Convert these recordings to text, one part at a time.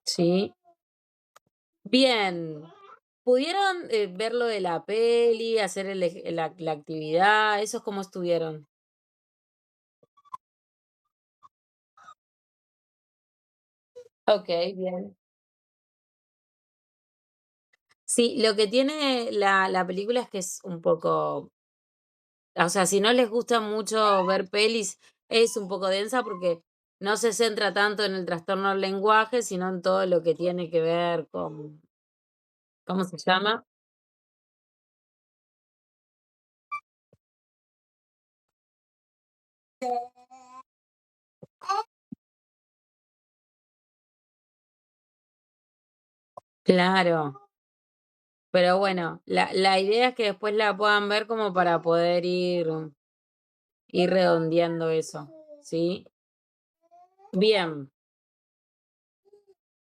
Sí. Bien. ¿Pudieron, ver lo de la peli, hacer la actividad? ¿Esos cómo estuvieron? Okey, bien. Sí, lo que tiene la película es que es un poco, o sea, si no les gusta mucho ver pelis, es un poco densa porque no se centra tanto en el trastorno del lenguaje, sino en todo lo que tiene que ver con, ¿cómo se llama? Claro, pero bueno, la idea es que después la puedan ver como para poder ir redondeando eso, ¿sí? Bien.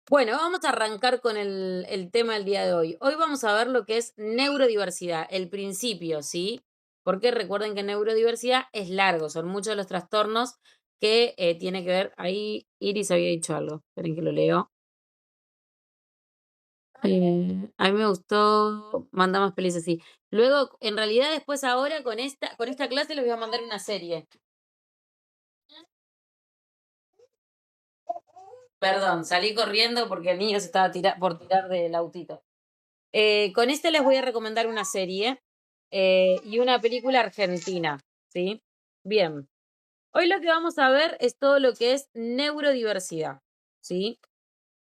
Bueno, vamos a arrancar con el tema del día de hoy. Hoy vamos a ver lo que es neurodiversidad, el principio, ¿sí? Porque recuerden que neurodiversidad es largo, son muchos los trastornos que tiene que ver. Ahí Iris había dicho algo, esperen que lo leo. A mí me gustó, manda más pelis así. Luego, en realidad, después ahora con esta clase les voy a mandar una serie. Perdón, salí corriendo porque el niño se estaba por tirar del autito. Con este les voy a recomendar una serie y una película argentina, ¿sí? Bien, hoy lo que vamos a ver es todo lo que es neurodiversidad, ¿sí?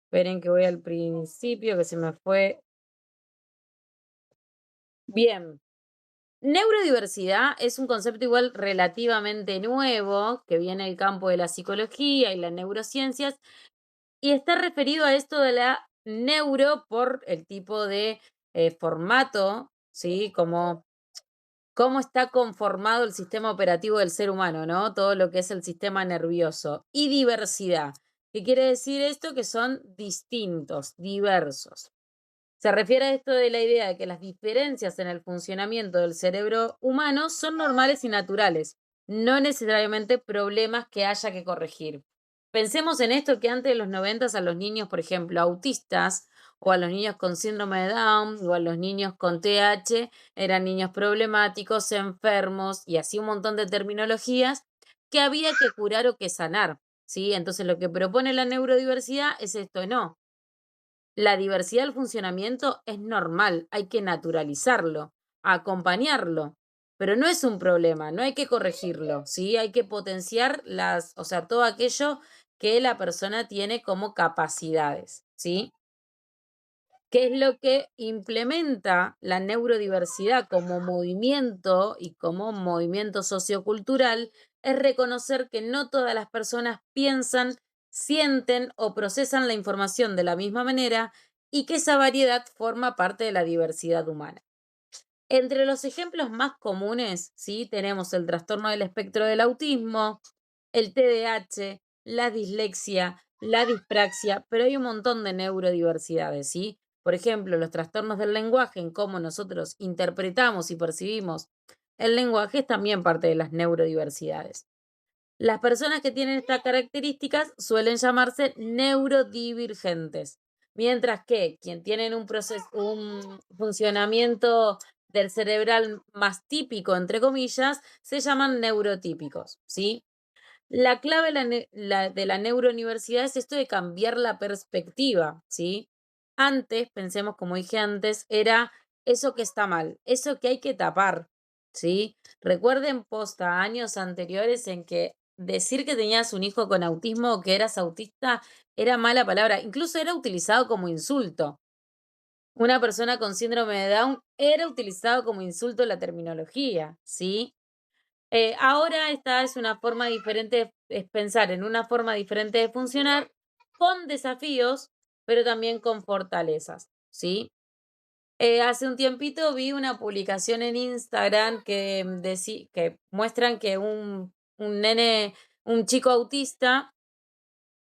Esperen que voy al principio, que se me fue. Bien, neurodiversidad es un concepto igual relativamente nuevo que viene del campo de la psicología y las neurociencias y está referido a esto de la neuro por el tipo de formato, ¿sí? Como cómo está conformado el sistema operativo del ser humano, ¿no? Todo lo que es el sistema nervioso. Y diversidad. ¿Qué quiere decir esto? Que son distintos, diversos. Se refiere a esto de la idea de que las diferencias en el funcionamiento del cerebro humano son normales y naturales, no necesariamente problemas que haya que corregir. Pensemos en esto que antes de los 90 a los niños, por ejemplo, autistas, o a los niños con síndrome de Down, o a los niños con TH, eran niños problemáticos, enfermos, y así un montón de terminologías que había que curar o que sanar. ¿Sí? Entonces lo que propone la neurodiversidad es esto, no, la diversidad del funcionamiento es normal, hay que naturalizarlo, acompañarlo, pero no es un problema, no hay que corregirlo, ¿sí? Hay que potenciar o sea, todo aquello que la persona tiene como capacidades, ¿sí? ¿Qué es lo que implementa la neurodiversidad como movimiento y como movimiento sociocultural? Es reconocer que no todas las personas piensan, sienten o procesan la información de la misma manera y que esa variedad forma parte de la diversidad humana. Entre los ejemplos más comunes, ¿sí? Tenemos el trastorno del espectro del autismo, el TDAH, la dislexia, la dispraxia, pero hay un montón de neurodiversidades, ¿sí? Por ejemplo, los trastornos del lenguaje, en cómo nosotros interpretamos y percibimos el lenguaje, es también parte de las neurodiversidades. Las personas que tienen estas características suelen llamarse neurodivergentes, mientras que quien tienen un funcionamiento del cerebral más típico, entre comillas, se llaman neurotípicos, ¿sí? La clave de la neurodiversidad es esto de cambiar la perspectiva, ¿sí? Antes, pensemos, como dije antes, era eso que está mal, eso que hay que tapar, ¿sí? Recuerden posta años anteriores en que decir que tenías un hijo con autismo o que eras autista era mala palabra, incluso era utilizado como insulto. Una persona con síndrome de Down era utilizado como insulto la terminología, ¿sí? Ahora esta es una forma diferente, es pensar en una forma diferente de funcionar, con desafíos, pero también con fortalezas, ¿sí? Hace un tiempito vi una publicación en Instagram que muestran que un nene, un chico autista,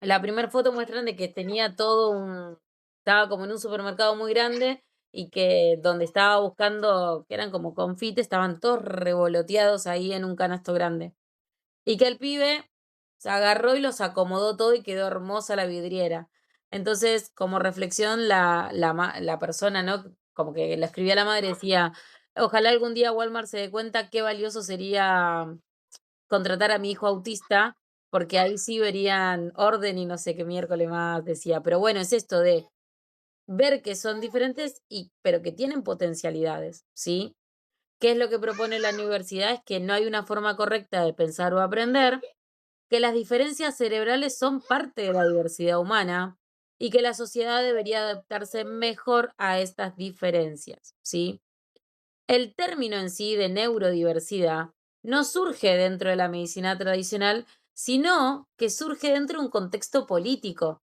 la primera foto muestran de que tenía estaba como en un supermercado muy grande y que donde estaba buscando, que eran como confites, estaban todos revoloteados ahí en un canasto grande. Y que el pibe se agarró y los acomodó todo y quedó hermosa la vidriera. Entonces, como reflexión, la persona, ¿no? Como que la escribía la madre, decía, ojalá algún día Walmart se dé cuenta qué valioso sería contratar a mi hijo autista, porque ahí sí verían orden y no sé qué miércoles más decía. Pero bueno, es esto de ver que son diferentes pero que tienen potencialidades, ¿sí? ¿Qué es lo que propone la universidad? Es que no hay una forma correcta de pensar o aprender, que las diferencias cerebrales son parte de la diversidad humana y que la sociedad debería adaptarse mejor a estas diferencias, ¿sí? El término en sí de neurodiversidad no surge dentro de la medicina tradicional, sino que surge dentro de un contexto político,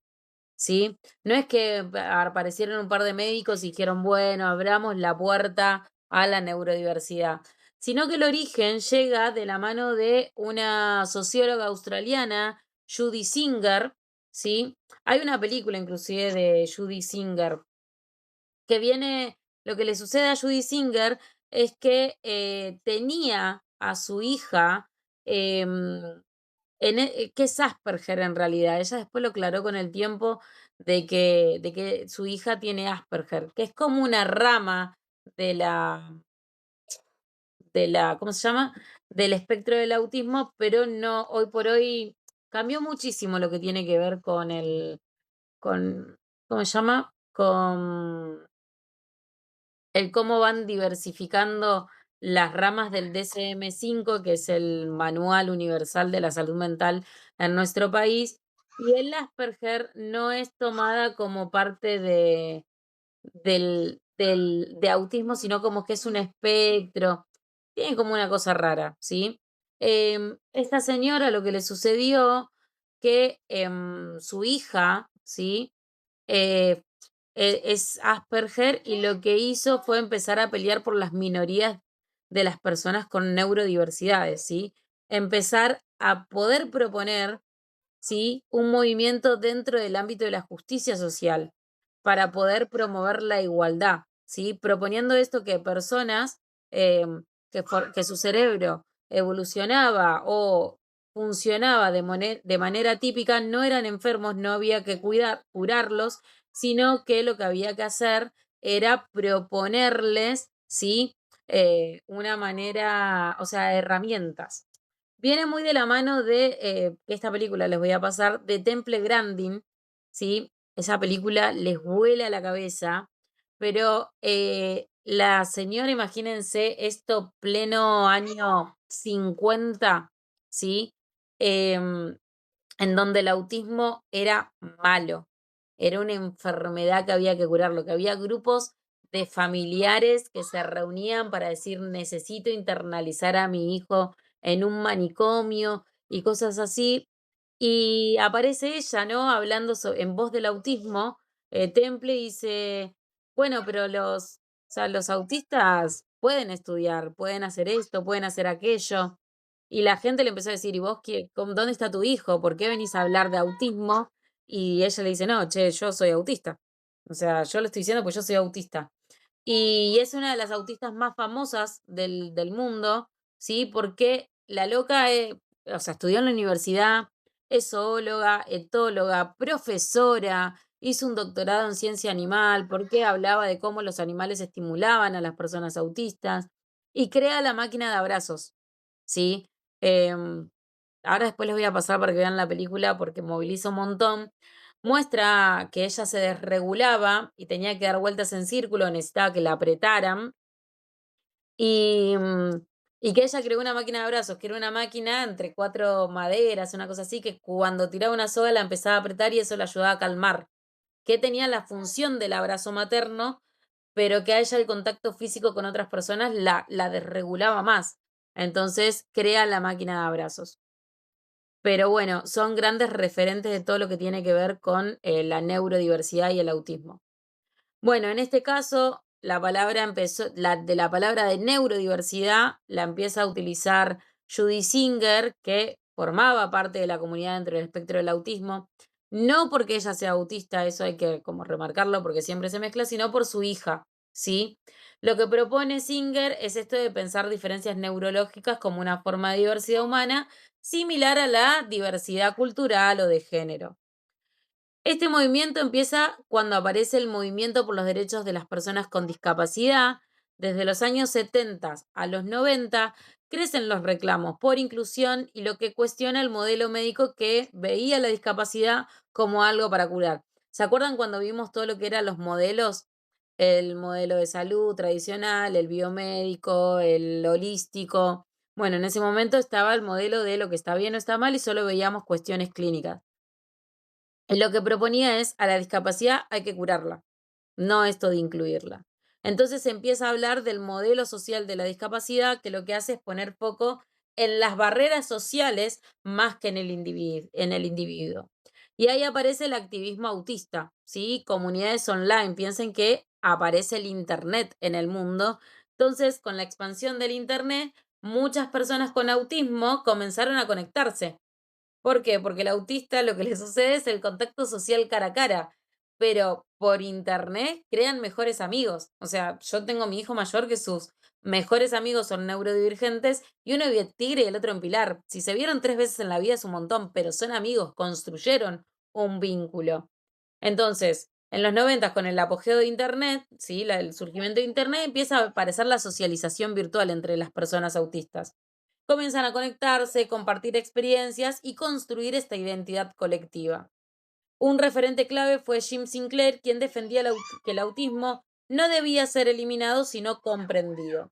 ¿sí? No es que aparecieron un par de médicos y dijeron, bueno, abramos la puerta a la neurodiversidad, sino que el origen llega de la mano de una socióloga australiana, Judy Singer, ¿sí? Hay una película inclusive de Judy Singer que viene, lo que le sucede a Judy Singer es que tenía a su hija, em, que es Asperger en realidad. Ella después lo aclaró con el tiempo de que su hija tiene Asperger, que es como una rama de la, ¿cómo se llama? Del espectro del autismo, pero no, hoy por hoy cambió muchísimo lo que tiene que ver con, ¿cómo se llama? Con el cómo van diversificando las ramas del DSM-5, que es el Manual Universal de la Salud Mental en nuestro país, y el Asperger no es tomada como parte de autismo, sino como que es un espectro. Tiene como una cosa rara, ¿sí? Esta señora lo que le sucedió que su hija, ¿sí? Eh, es Asperger y lo que hizo fue empezar a pelear por las minorías de las personas con neurodiversidades, ¿sí? Empezar a poder proponer, ¿sí? Un movimiento dentro del ámbito de la justicia social para poder promover la igualdad, ¿sí? Proponiendo esto que personas que su cerebro evolucionaba o funcionaba de manera típica no eran enfermos, no había que curarlos, sino que lo que había que hacer era proponerles, ¿sí? Una manera, o sea, herramientas. Viene muy de la mano de esta película, les voy a pasar, de Temple Grandin, ¿sí? Esa película les vuela la cabeza, pero la señora, imagínense, esto pleno año 50, ¿sí? Em, en donde el autismo era malo, era una enfermedad que había que curarlo, que había grupos de familiares que se reunían para decir necesito internalizar a mi hijo en un manicomio y cosas así. Y aparece ella, ¿no? Hablando en voz del autismo, Temple dice, bueno, pero o sea, los autistas pueden estudiar, pueden hacer esto, pueden hacer aquello. Y la gente le empezó a decir, ¿y vos dónde está tu hijo? ¿Por qué venís a hablar de autismo? Y ella le dice, no, che, yo soy autista. O sea, yo lo estoy diciendo porque yo soy autista. Y es una de las autistas más famosas del mundo, ¿sí? Porque la loca, o sea, estudió en la universidad, es zoóloga, etóloga, profesora, hizo un doctorado en ciencia animal, porque hablaba de cómo los animales estimulaban a las personas autistas y crea la máquina de abrazos, ¿sí? Em, Ahora después les voy a pasar para que vean la película porque moviliza un montón. Muestra que ella se desregulaba y tenía que dar vueltas en círculo, necesitaba que la apretaran. Y, y que ella creó una máquina de brazos, que era una máquina entre cuatro maderas, una cosa así, que cuando tiraba una soga la empezaba a apretar y eso la ayudaba a calmar. Que tenía la función del abrazo materno, pero que a ella el contacto físico con otras personas la desregulaba más. Entonces crea la máquina de abrazos. Pero bueno, son grandes referentes de todo lo que tiene que ver con la neurodiversidad y el autismo. Bueno, en este caso, la palabra empezó, de la palabra de neurodiversidad la empieza a utilizar Judy Singer, que formaba parte de la comunidad dentro del espectro del autismo, no porque ella sea autista, eso hay que como remarcarlo porque siempre se mezcla, sino por su hija, ¿sí? Lo que propone Singer es esto de pensar diferencias neurológicas como una forma de diversidad humana similar a la diversidad cultural o de género. Este movimiento empieza cuando aparece el movimiento por los derechos de las personas con discapacidad. Desde los años 70 a los 90 crecen los reclamos por inclusión y lo que cuestiona el modelo médico que veía la discapacidad como algo para curar. ¿Se acuerdan cuando vimos todo lo que eran los modelos? El modelo de salud tradicional, el biomédico, el holístico. Bueno, en ese momento estaba el modelo de lo que está bien o está mal y solo veíamos cuestiones clínicas. Y lo que proponía es, a la discapacidad hay que curarla, no esto de incluirla. Entonces se empieza a hablar del modelo social de la discapacidad, que lo que hace es poner foco en las barreras sociales más que en el individuo. Y ahí aparece el activismo autista, ¿sí? Comunidades online. Piensen que aparece el Internet en el mundo. Entonces, con la expansión del Internet, muchas personas con autismo comenzaron a conectarse. ¿Por qué? Porque el autista lo que le sucede es el contacto social cara a cara, pero por internet crean mejores amigos. O sea, yo tengo mi hijo mayor que sus mejores amigos son neurodivergentes y uno vive en Tigre y el otro en Pilar. Si se vieron 3 veces en la vida es un montón, pero son amigos, construyeron un vínculo. Entonces, en los 90 con el apogeo de internet, ¿sí? El surgimiento de internet, empieza a aparecer la socialización virtual entre las personas autistas. Comienzan a conectarse, compartir experiencias y construir esta identidad colectiva. Un referente clave fue Jim Sinclair, quien defendía que el autismo no debía ser eliminado, sino comprendido.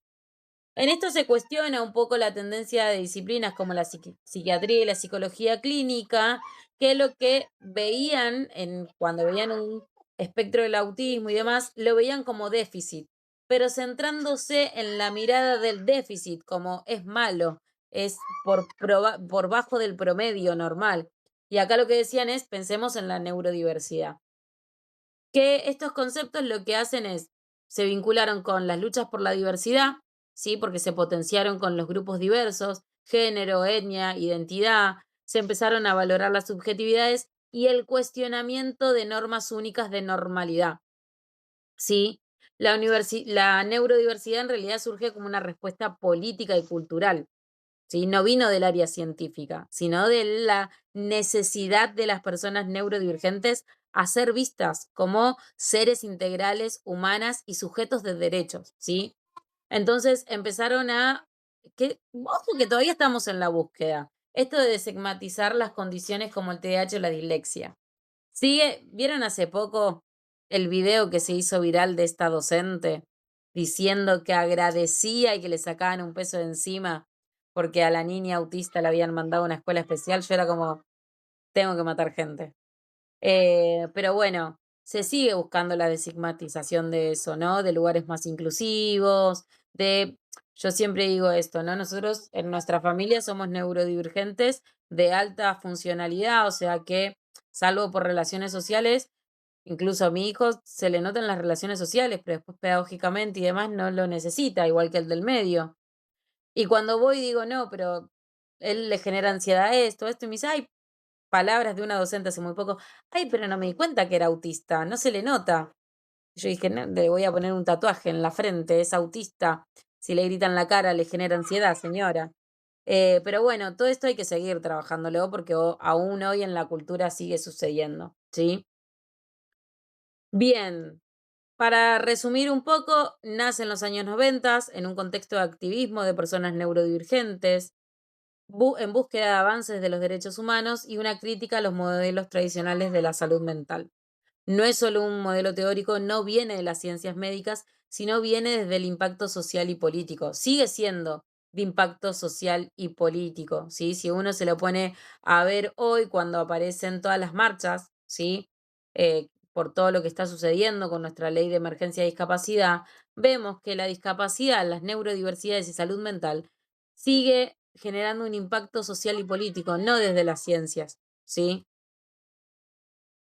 En esto se cuestiona un poco la tendencia de disciplinas como la psiquiatría y la psicología clínica, que lo que veían cuando veían un espectro del autismo y demás, lo veían como déficit, pero centrándose en la mirada del déficit, como es malo, es por bajo del promedio normal. Y acá lo que decían es, pensemos en la neurodiversidad. Que estos conceptos lo que hacen es, se vincularon con las luchas por la diversidad, ¿sí? Porque se potenciaron con los grupos diversos, género, etnia, identidad, se empezaron a valorar las subjetividades y el cuestionamiento de normas únicas de normalidad, ¿sí? La neurodiversidad en realidad surge como una respuesta política y cultural, ¿sí? No vino del área científica, sino de la necesidad de las personas neurodivergentes a ser vistas como seres integrales, humanas y sujetos de derechos, ¿sí? Entonces empezaron ojo que todavía estamos en la búsqueda, esto de desestigmatizar las condiciones como el TDAH o la dislexia. ¿Vieron hace poco el video que se hizo viral de esta docente diciendo que agradecía y que le sacaban un peso de encima porque a la niña autista la habían mandado a una escuela especial? Yo era como, tengo que matar gente. Pero bueno, se sigue buscando la desigmatización de eso, ¿no? De lugares más inclusivos, yo siempre digo esto, ¿no? Nosotros en nuestra familia somos neurodivergentes de alta funcionalidad, o sea que, salvo por relaciones sociales, incluso a mi hijo se le notan las relaciones sociales, pero después pedagógicamente y demás no lo necesita, igual que el del medio. Y cuando voy digo, no, pero él le genera ansiedad esto, y me dice, ay, palabras de una docente hace muy poco, ay, pero no me di cuenta que era autista, no se le nota. Yo dije, no, le voy a poner un tatuaje en la frente, es autista. Si le gritan la cara, le genera ansiedad, señora. Pero bueno, todo esto hay que seguir trabajándolo porque aún hoy en la cultura sigue sucediendo, ¿sí? Bien, para resumir un poco, nace en los años 90 en un contexto de activismo de personas neurodivergentes, en búsqueda de avances de los derechos humanos y una crítica a los modelos tradicionales de la salud mental. No es solo un modelo teórico, no viene de las ciencias médicas, sino viene desde el impacto social y político. Sigue siendo de impacto social y político, ¿sí? Si uno se lo pone a ver hoy cuando aparecen todas las marchas, ¿sí? Por todo lo que está sucediendo con nuestra ley de emergencia de discapacidad, vemos que la discapacidad, las neurodiversidades y salud mental sigue generando un impacto social y político, no desde las ciencias, ¿sí?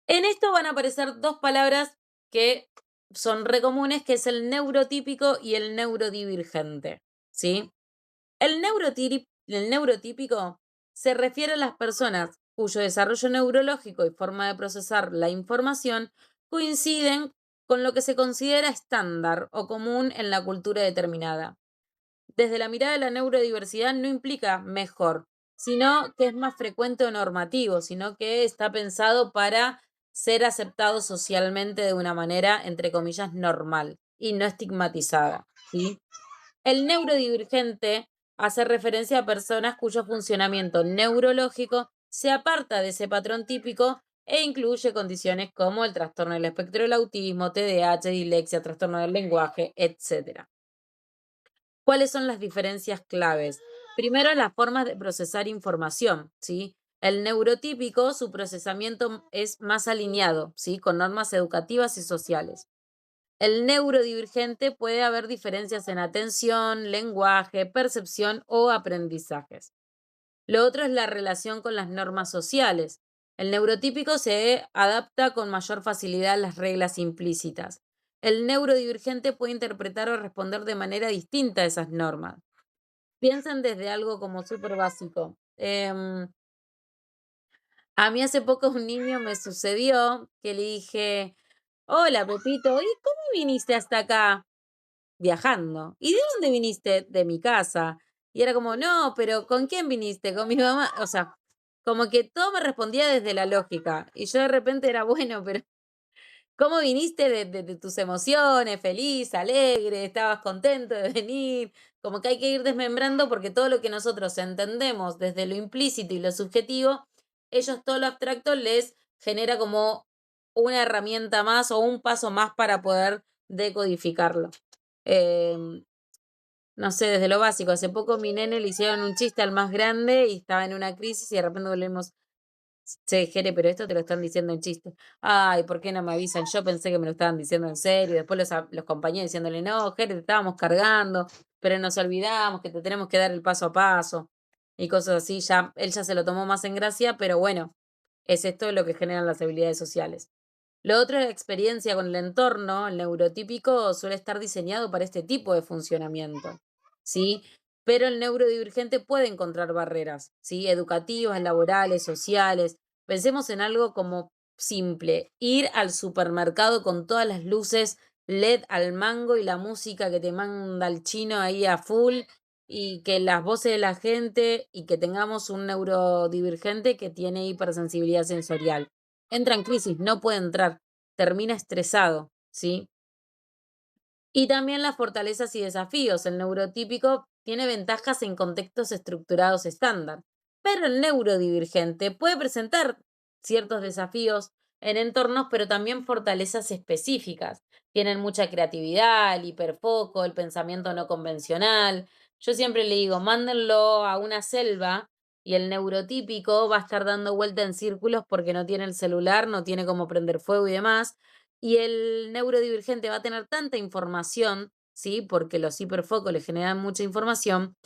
En esto van a aparecer dos palabras que son re comunes, que es el neurotípico y el neurodivergente, ¿sí? El neurotípico se refiere a las personas cuyo desarrollo neurológico y forma de procesar la información coinciden con lo que se considera estándar o común en la cultura determinada. Desde la mirada de la neurodiversidad no implica mejor, sino que es más frecuente o normativo, sino que está pensado para ser aceptado socialmente de una manera, entre comillas, normal y no estigmatizada, ¿sí? El neurodivergente hace referencia a personas cuyo funcionamiento neurológico se aparta de ese patrón típico e incluye condiciones como el trastorno del espectro del autismo, TDAH, dislexia, trastorno del lenguaje, etc. ¿Cuáles son las diferencias claves? Primero, las formas de procesar información, ¿sí? El neurotípico, su procesamiento es más alineado, ¿sí? Con normas educativas y sociales. El neurodivergente puede haber diferencias en atención, lenguaje, percepción o aprendizajes. Lo otro es la relación con las normas sociales. El neurotípico se adapta con mayor facilidad a las reglas implícitas. El neurodivergente puede interpretar o responder de manera distinta a esas normas. Piensen desde algo como súper básico. A mí hace poco un niño me sucedió que le dije, hola Pepito, ¿y cómo viniste hasta acá? Viajando. ¿Y de dónde viniste? De mi casa. Y era como, no, pero ¿con quién viniste? Con mi mamá. O sea, como que todo me respondía desde la lógica. Y yo de repente era, bueno, pero ¿cómo viniste de tus emociones? Feliz, alegre, estabas contento de venir. Como que hay que ir desmembrando porque todo lo que nosotros entendemos desde lo implícito y lo subjetivo, ellos todo lo abstracto les genera como una herramienta más o un paso más para poder decodificarlo. Em, no sé, desde lo básico. Hace poco mi nene le hicieron un chiste al más grande y estaba en una crisis y de repente volvemos, che, Jere, pero esto te lo están diciendo en chiste. Ay, ¿por qué no me avisan? Yo pensé que me lo estaban diciendo en serio. Después los compañeros diciéndole, no, Jere, te estábamos cargando, pero nos olvidamos que te tenemos que dar el paso a paso y cosas así. Ya, él ya se lo tomó más en gracia, pero bueno, es esto lo que generan las habilidades sociales. Lo otro es la experiencia con el entorno. El neurotípico suele estar diseñado para este tipo de funcionamiento, ¿sí? Pero el neurodivergente puede encontrar barreras, ¿sí? Educativas, laborales, sociales. Pensemos en algo como simple, ir al supermercado con todas las luces LED al mango y la música que te manda el chino ahí a full y que las voces de la gente y que tengamos un neurodivergente que tiene hipersensibilidad sensorial. Entra en crisis, no puede entrar, termina estresado, ¿sí? Y también las fortalezas y desafíos. El neurotípico tiene ventajas en contextos estructurados estándar, pero el neurodivergente puede presentar ciertos desafíos en entornos, pero también fortalezas específicas. Tienen mucha creatividad, el hiperfoco, el pensamiento no convencional. Yo siempre le digo, mándenlo a una selva y el neurotípico va a estar dando vuelta en círculos porque no tiene el celular, no tiene cómo prender fuego y demás. Y el neurodivergente va a tener tanta información, ¿sí? Porque los hiperfocos le generan mucha información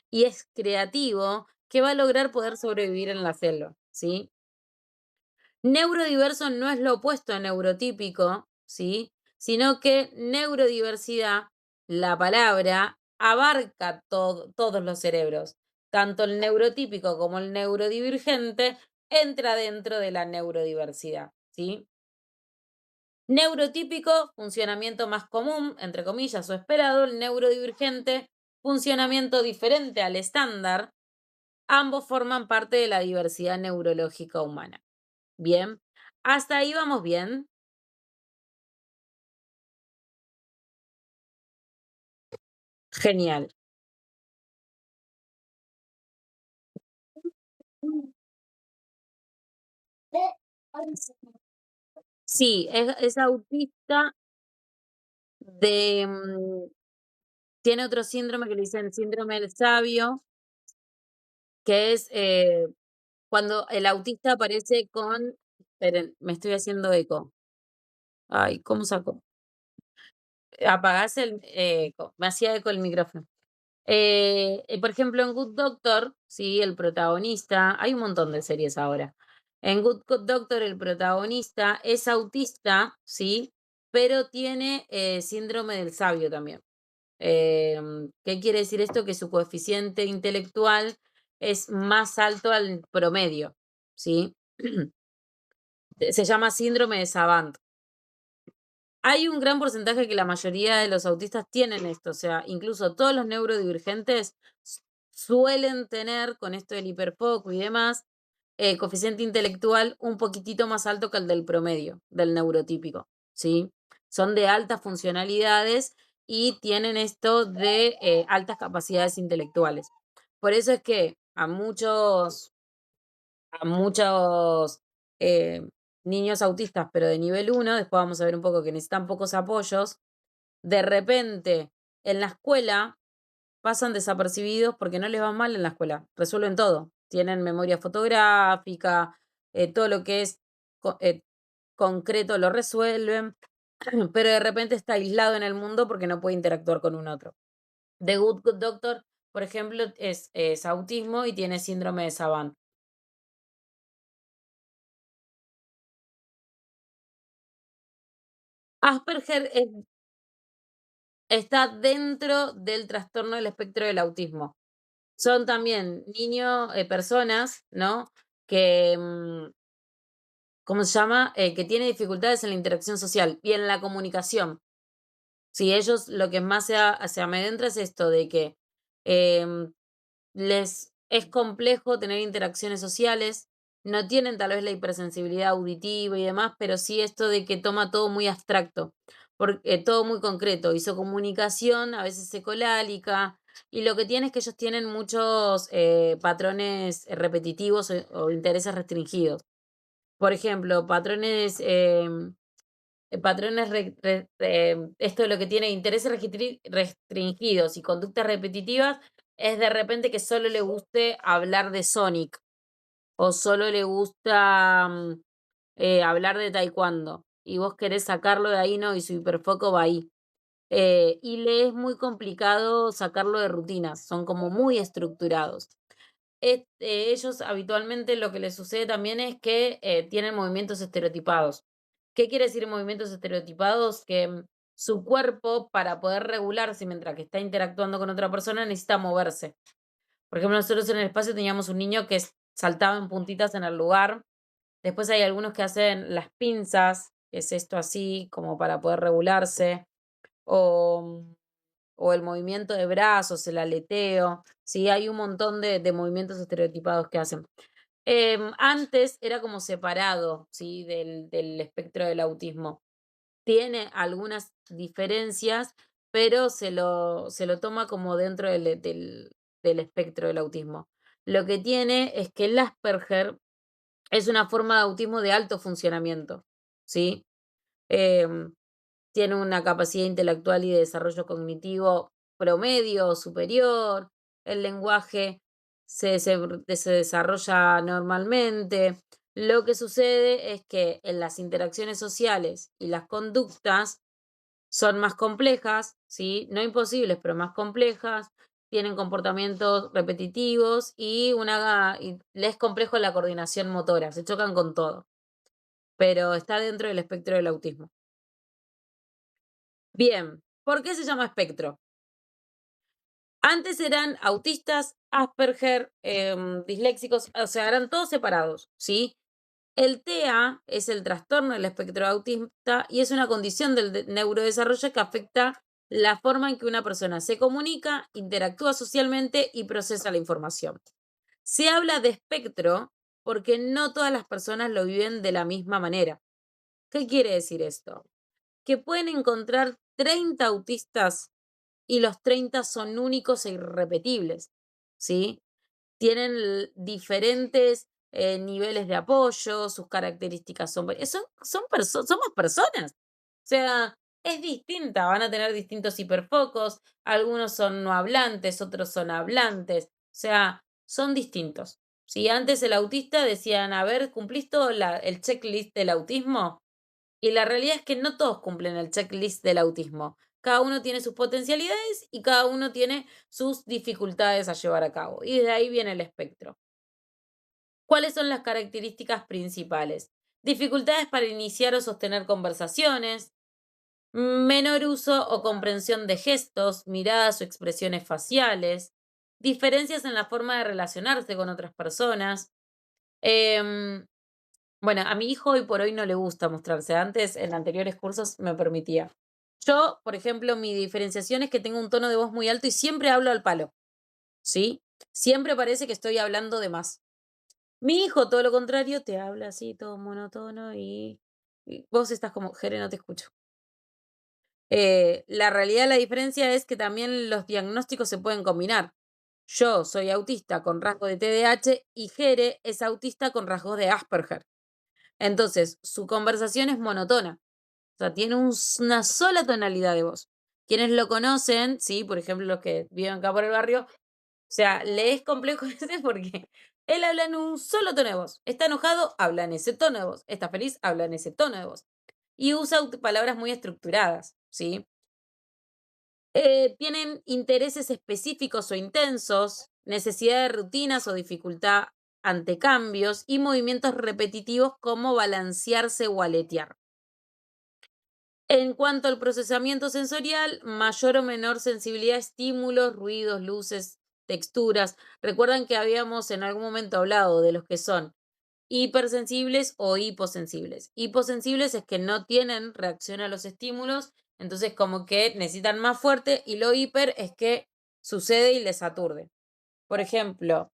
y es creativo que va a lograr poder sobrevivir en la selva, ¿sí? Neurodiverso no es lo opuesto a neurotípico, ¿sí? Sino que neurodiversidad, la palabra, abarca todos los cerebros. Tanto el neurotípico como el neurodivergente entra dentro de la neurodiversidad, ¿sí? Neurotípico, funcionamiento más común, entre comillas, o esperado. El neurodivergente, funcionamiento diferente al estándar. Ambos forman parte de la diversidad neurológica humana. Bien, hasta ahí vamos bien. Genial. Sí, es autista de... tiene otro síndrome que le dicen síndrome del sabio, que es cuando el autista aparece con... Esperen, me estoy haciendo eco. Ay, ¿cómo saco? Apagás el eco. Me hacía eco el micrófono. Por ejemplo, en Good Doctor, sí, el protagonista, hay un montón de series ahora. En Good Doctor, el protagonista es autista, sí, pero tiene síndrome del sabio también. ¿Qué quiere decir esto? Que su coeficiente intelectual es más alto al promedio, ¿sí? Se llama síndrome de Savant. Hay un gran porcentaje que la mayoría de los autistas tienen esto, o sea, incluso todos los neurodivergentes suelen tener con esto del hiperfoco y demás, coeficiente intelectual un poquitito más alto que el del promedio, del neurotípico, ¿sí? Son de altas funcionalidades y tienen esto de altas capacidades intelectuales. Por eso es que a muchos eh, niños autistas, pero de nivel uno, después vamos a ver un poco que necesitan pocos apoyos, de repente en la escuela pasan desapercibidos porque no les va mal en la escuela, resuelven todo, tienen memoria fotográfica, todo lo que es concreto lo resuelven, pero de repente está aislado en el mundo porque no puede interactuar con un otro. The Good Doctor, por ejemplo, es autismo y tiene síndrome de Savant. Asperger está dentro del trastorno del espectro del autismo. Son también niños, personas, ¿no? Que, ¿cómo se llama? Que tiene dificultades en la interacción social y en la comunicación. Si ellos lo que más se amedrenta es esto de que em, les es complejo tener interacciones sociales, no tienen tal vez la hipersensibilidad auditiva y demás, pero sí esto de que toma todo muy abstracto, porque todo muy concreto, y su comunicación a veces ecolálica, y lo que tiene es que ellos tienen muchos patrones repetitivos o intereses restringidos. Por ejemplo, esto de lo que tiene intereses restringidos y conductas repetitivas es de repente que solo le guste hablar de Sonic o solo le gusta hablar de taekwondo y vos querés sacarlo de ahí, ¿no? Y su hiperfoco va ahí. Y le es muy complicado sacarlo de rutinas, son como muy estructurados. Ellos habitualmente lo que les sucede también es que tienen movimientos estereotipados. ¿Qué quiere decir movimientos estereotipados? Que su cuerpo, para poder regularse mientras que está interactuando con otra persona, necesita moverse. Por ejemplo, nosotros en el espacio teníamos un niño que saltaba en puntitas en el lugar. Después hay algunos que hacen las pinzas, que es esto así, como para poder regularse. O o el movimiento de brazos, el aleteo, sí, hay un montón de movimientos estereotipados que hacen. Antes era como separado, ¿sí? Del espectro del autismo. Tiene algunas diferencias, pero se lo toma como dentro del espectro del autismo. Lo que tiene es que el Asperger es una forma de autismo de alto funcionamiento, ¿sí? Em, Tiene una capacidad intelectual y de desarrollo cognitivo promedio o superior, el lenguaje se desarrolla normalmente. Lo que sucede es que en las interacciones sociales y las conductas son más complejas, ¿sí? No imposibles, pero más complejas, tienen comportamientos repetitivos y les es complejo la coordinación motora, se chocan con todo, pero está dentro del espectro del autismo. Bien, ¿por qué se llama espectro? Antes eran autistas, Asperger, disléxicos, o sea, eran todos separados, ¿sí? El TEA es el trastorno del espectro autista y es una condición del neurodesarrollo que afecta la forma en que una persona se comunica, interactúa socialmente y procesa la información. Se habla de espectro porque no todas las personas lo viven de la misma manera. ¿Qué quiere decir esto? Que pueden encontrar 30 autistas y los 30 son únicos e irrepetibles, ¿sí? Tienen diferentes niveles de apoyo, sus características somos personas. O sea, es distinta, van a tener distintos hiperfocos, algunos son no hablantes, otros son hablantes, o sea, son distintos. Si antes el autista decían, a ver, ¿cumplís todo el checklist del autismo? Y la realidad es que no todos cumplen el checklist del autismo. Cada uno tiene sus potencialidades y cada uno tiene sus dificultades a llevar a cabo. Y de ahí viene el espectro. ¿Cuáles son las características principales? Dificultades para iniciar o sostener conversaciones, menor uso o comprensión de gestos, miradas o expresiones faciales, diferencias en la forma de relacionarse con otras personas, em, bueno, a mi hijo hoy por hoy no le gusta mostrarse. Antes, en anteriores cursos, me permitía. Yo, por ejemplo, mi diferenciación es que tengo un tono de voz muy alto y siempre hablo al palo, ¿sí? Siempre parece que estoy hablando de más. Mi hijo, todo lo contrario, te habla así, todo monótono y vos estás como, Jere, no te escucho. La realidad, la diferencia es que también los diagnósticos se pueden combinar. Yo soy autista con rasgos de TDAH y Jere es autista con rasgos de Asperger. Entonces, su conversación es monotona. O sea, tiene una sola tonalidad de voz. Quienes lo conocen, sí, por ejemplo, los que viven acá por el barrio, o sea, le es complejo ese porque él habla en un solo tono de voz. Está enojado, habla en ese tono de voz. Está feliz, habla en ese tono de voz. Y usa palabras muy estructuradas, ¿sí? Tienen intereses específicos o intensos, necesidad de rutinas o dificultad ante cambios y movimientos repetitivos como balancearse o aletear. En cuanto al procesamiento sensorial, mayor o menor sensibilidad a estímulos, ruidos, luces, texturas. Recuerdan que habíamos en algún momento hablado de los que son hipersensibles o hiposensibles. Hiposensibles es que no tienen reacción a los estímulos, entonces como que necesitan más fuerte, y lo hiper es que sucede y les aturde. Por ejemplo,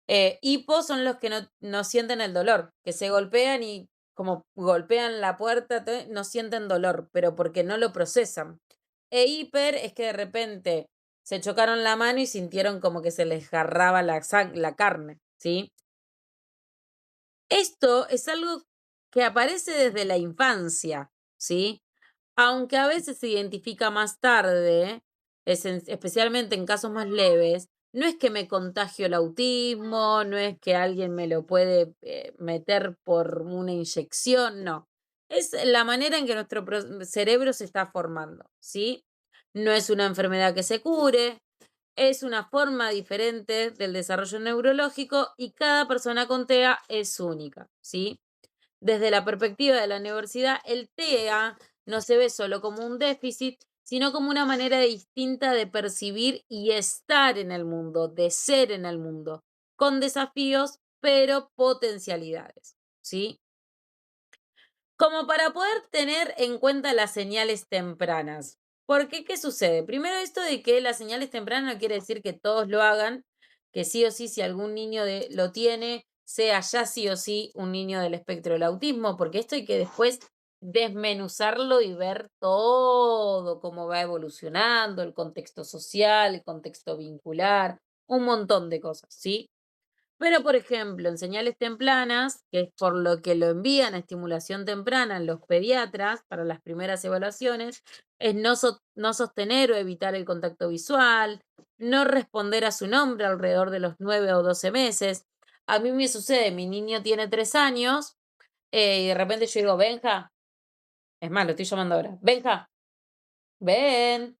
hipo son los que no sienten el dolor, que se golpean y como golpean la puerta, no sienten dolor, pero porque no lo procesan. E hiper es que de repente se chocaron la mano y sintieron como que se les agarraba la carne, ¿sí? Esto es algo que aparece desde la infancia, ¿sí? Aunque a veces se identifica más tarde, especialmente en casos más leves, no es que me contagio el autismo, no es que alguien me lo puede meter por una inyección, no. Es la manera en que nuestro cerebro se está formando, ¿sí? No es una enfermedad que se cure, es una forma diferente del desarrollo neurológico y cada persona con TEA es única, ¿sí? Desde la perspectiva de la universidad, el TEA no se ve solo como un déficit, sino como una manera distinta de percibir y estar en el mundo, de ser en el mundo, con desafíos, pero potencialidades, ¿sí? Como para poder tener en cuenta las señales tempranas. Porque, ¿qué sucede? Primero, esto de que las señales tempranas no quiere decir que todos lo hagan, que sí o sí, si algún niño lo tiene, sea ya sí o sí un niño del espectro del autismo, porque esto hay que después desmenuzarlo y ver todo, cómo va evolucionando, el contexto social, el contexto vincular, un montón de cosas, ¿sí? Pero, por ejemplo, en señales tempranas, que es por lo que lo envían a estimulación temprana en los pediatras para las primeras evaluaciones, es no sostener o evitar el contacto visual, no responder a su nombre alrededor de los 9 o 12 meses. A mí me sucede, mi niño tiene 3 años y de repente yo digo, Benja, es más, lo estoy llamando ahora, Benja, ven,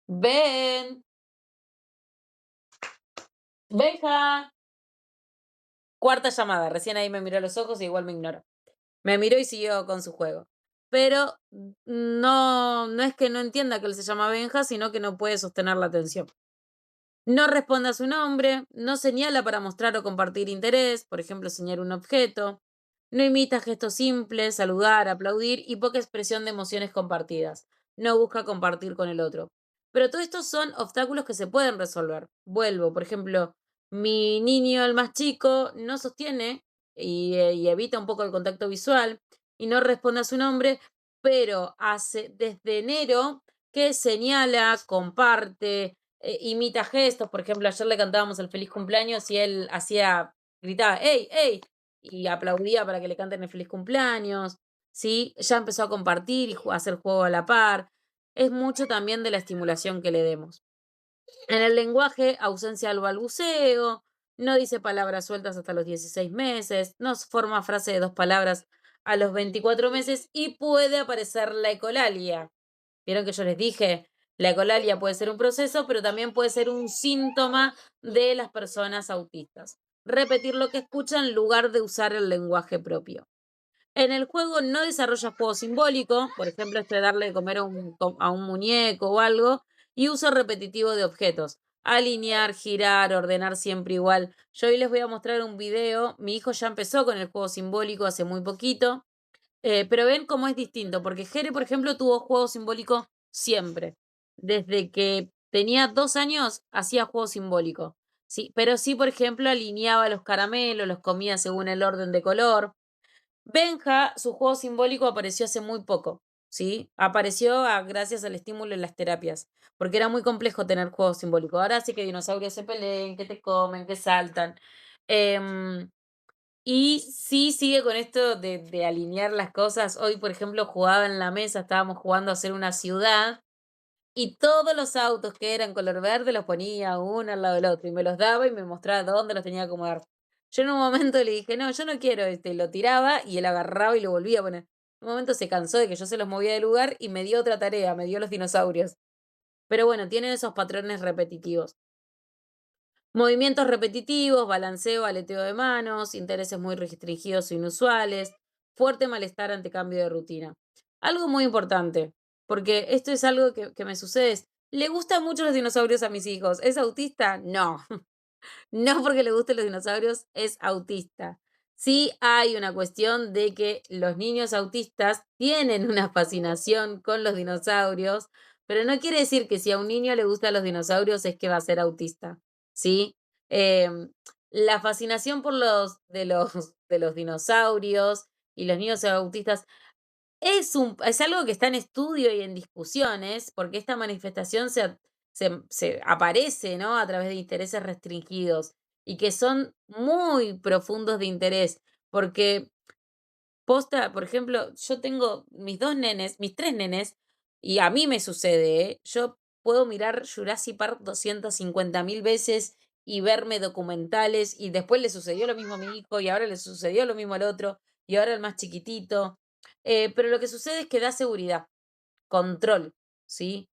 ven, Benja. Cuarta llamada, recién ahí me miró a los ojos y igual me ignoró. Me miró y siguió con su juego. Pero no es que no entienda que él se llama Benja, sino que no puede sostener la atención. No responde a su nombre, no señala para mostrar o compartir interés, por ejemplo, señalar un objeto. No imita gestos simples, saludar, aplaudir y poca expresión de emociones compartidas. No busca compartir con el otro. Pero todo esto son obstáculos que se pueden resolver. Vuelvo, por ejemplo, mi niño, el más chico, no sostiene y evita un poco el contacto visual y no responde a su nombre, pero hace desde enero que señala, comparte, imita gestos. Por ejemplo, ayer le cantábamos el feliz cumpleaños y él gritaba, ¡Ey, ey! Y aplaudía para que le canten el feliz cumpleaños, ¿sí? Ya empezó a compartir y a hacer juego a la par. Es mucho también de la estimulación que le demos. En el lenguaje, ausencia al balbuceo, no dice palabras sueltas hasta los 16 meses, no forma frase de 2 palabras a los 24 meses y puede aparecer la ecolalia. Vieron que yo les dije, la ecolalia puede ser un proceso, pero también puede ser un síntoma de las personas autistas. Repetir lo que escuchan en lugar de usar el lenguaje propio. En el juego no desarrolla juego simbólico, por ejemplo, darle de comer a un muñeco o algo, y uso repetitivo de objetos. Alinear, girar, ordenar siempre igual. Yo hoy les voy a mostrar un video. Mi hijo ya empezó con el juego simbólico hace muy poquito. Pero ven cómo es distinto, porque Jere, por ejemplo, tuvo juego simbólico siempre. Desde que tenía 2 años, hacía juego simbólico. Sí, pero sí, por ejemplo, alineaba los caramelos, los comía según el orden de color. Benja, su juego simbólico apareció hace muy poco, ¿sí? Apareció gracias al estímulo en las terapias, porque era muy complejo tener juegos simbólicos. Ahora sí que dinosaurios se peleen, que te comen, que saltan. Em, y sí sigue con esto de alinear las cosas. Hoy, por ejemplo, jugaba en la mesa, estábamos jugando a hacer una ciudad y todos los autos que eran color verde los ponía uno al lado del otro y me los daba y me mostraba dónde los tenía que acomodar. Yo en un momento le dije, no, yo no quiero este, y lo tiraba y él agarraba y lo volvía a poner. En un momento se cansó de que yo se los movía de lugar y me dio otra tarea, me dio los dinosaurios. Pero bueno, tienen esos patrones repetitivos. Movimientos repetitivos, balanceo, aleteo de manos, intereses muy restringidos o inusuales, fuerte malestar ante cambio de rutina. Algo muy importante, porque esto es algo que me sucede. ¿Le gustan mucho los dinosaurios a mis hijos? ¿Es autista? No. No porque le gusten los dinosaurios, es autista. Sí hay una cuestión de que los niños autistas tienen una fascinación con los dinosaurios, pero no quiere decir que si a un niño le gustan los dinosaurios es que va a ser autista, ¿sí? Em, la fascinación por de los dinosaurios y los niños autistas es algo que está en estudio y en discusiones, porque esta manifestación se aparece, ¿no?, a través de intereses restringidos y que son muy profundos de interés, porque posta, por ejemplo, yo tengo mis 2 nenes, mis 3 nenes, y a mí me sucede, yo puedo mirar Jurassic Park 250.000 veces y verme documentales, y después le sucedió lo mismo a mi hijo, y ahora le sucedió lo mismo al otro, y ahora al más chiquitito. Pero lo que sucede es que da seguridad. Control, ¿sí?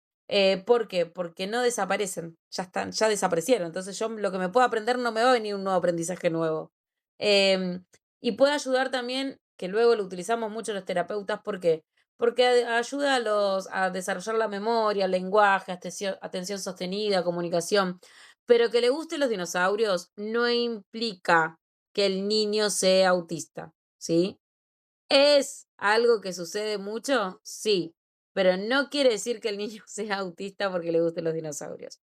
¿Por qué? Porque no desaparecen, ya están, ya desaparecieron. Entonces yo lo que me puedo aprender no me va a venir un nuevo aprendizaje nuevo. Em, y puede ayudar también, que luego lo utilizamos mucho los terapeutas, ¿por qué? Porque ayuda a desarrollar la memoria, el lenguaje, atención sostenida, comunicación. Pero que le gusten los dinosaurios no implica que el niño sea autista, ¿sí? ¿Es algo que sucede mucho? Sí, pero no quiere decir que el niño sea autista porque le gusten los dinosaurios.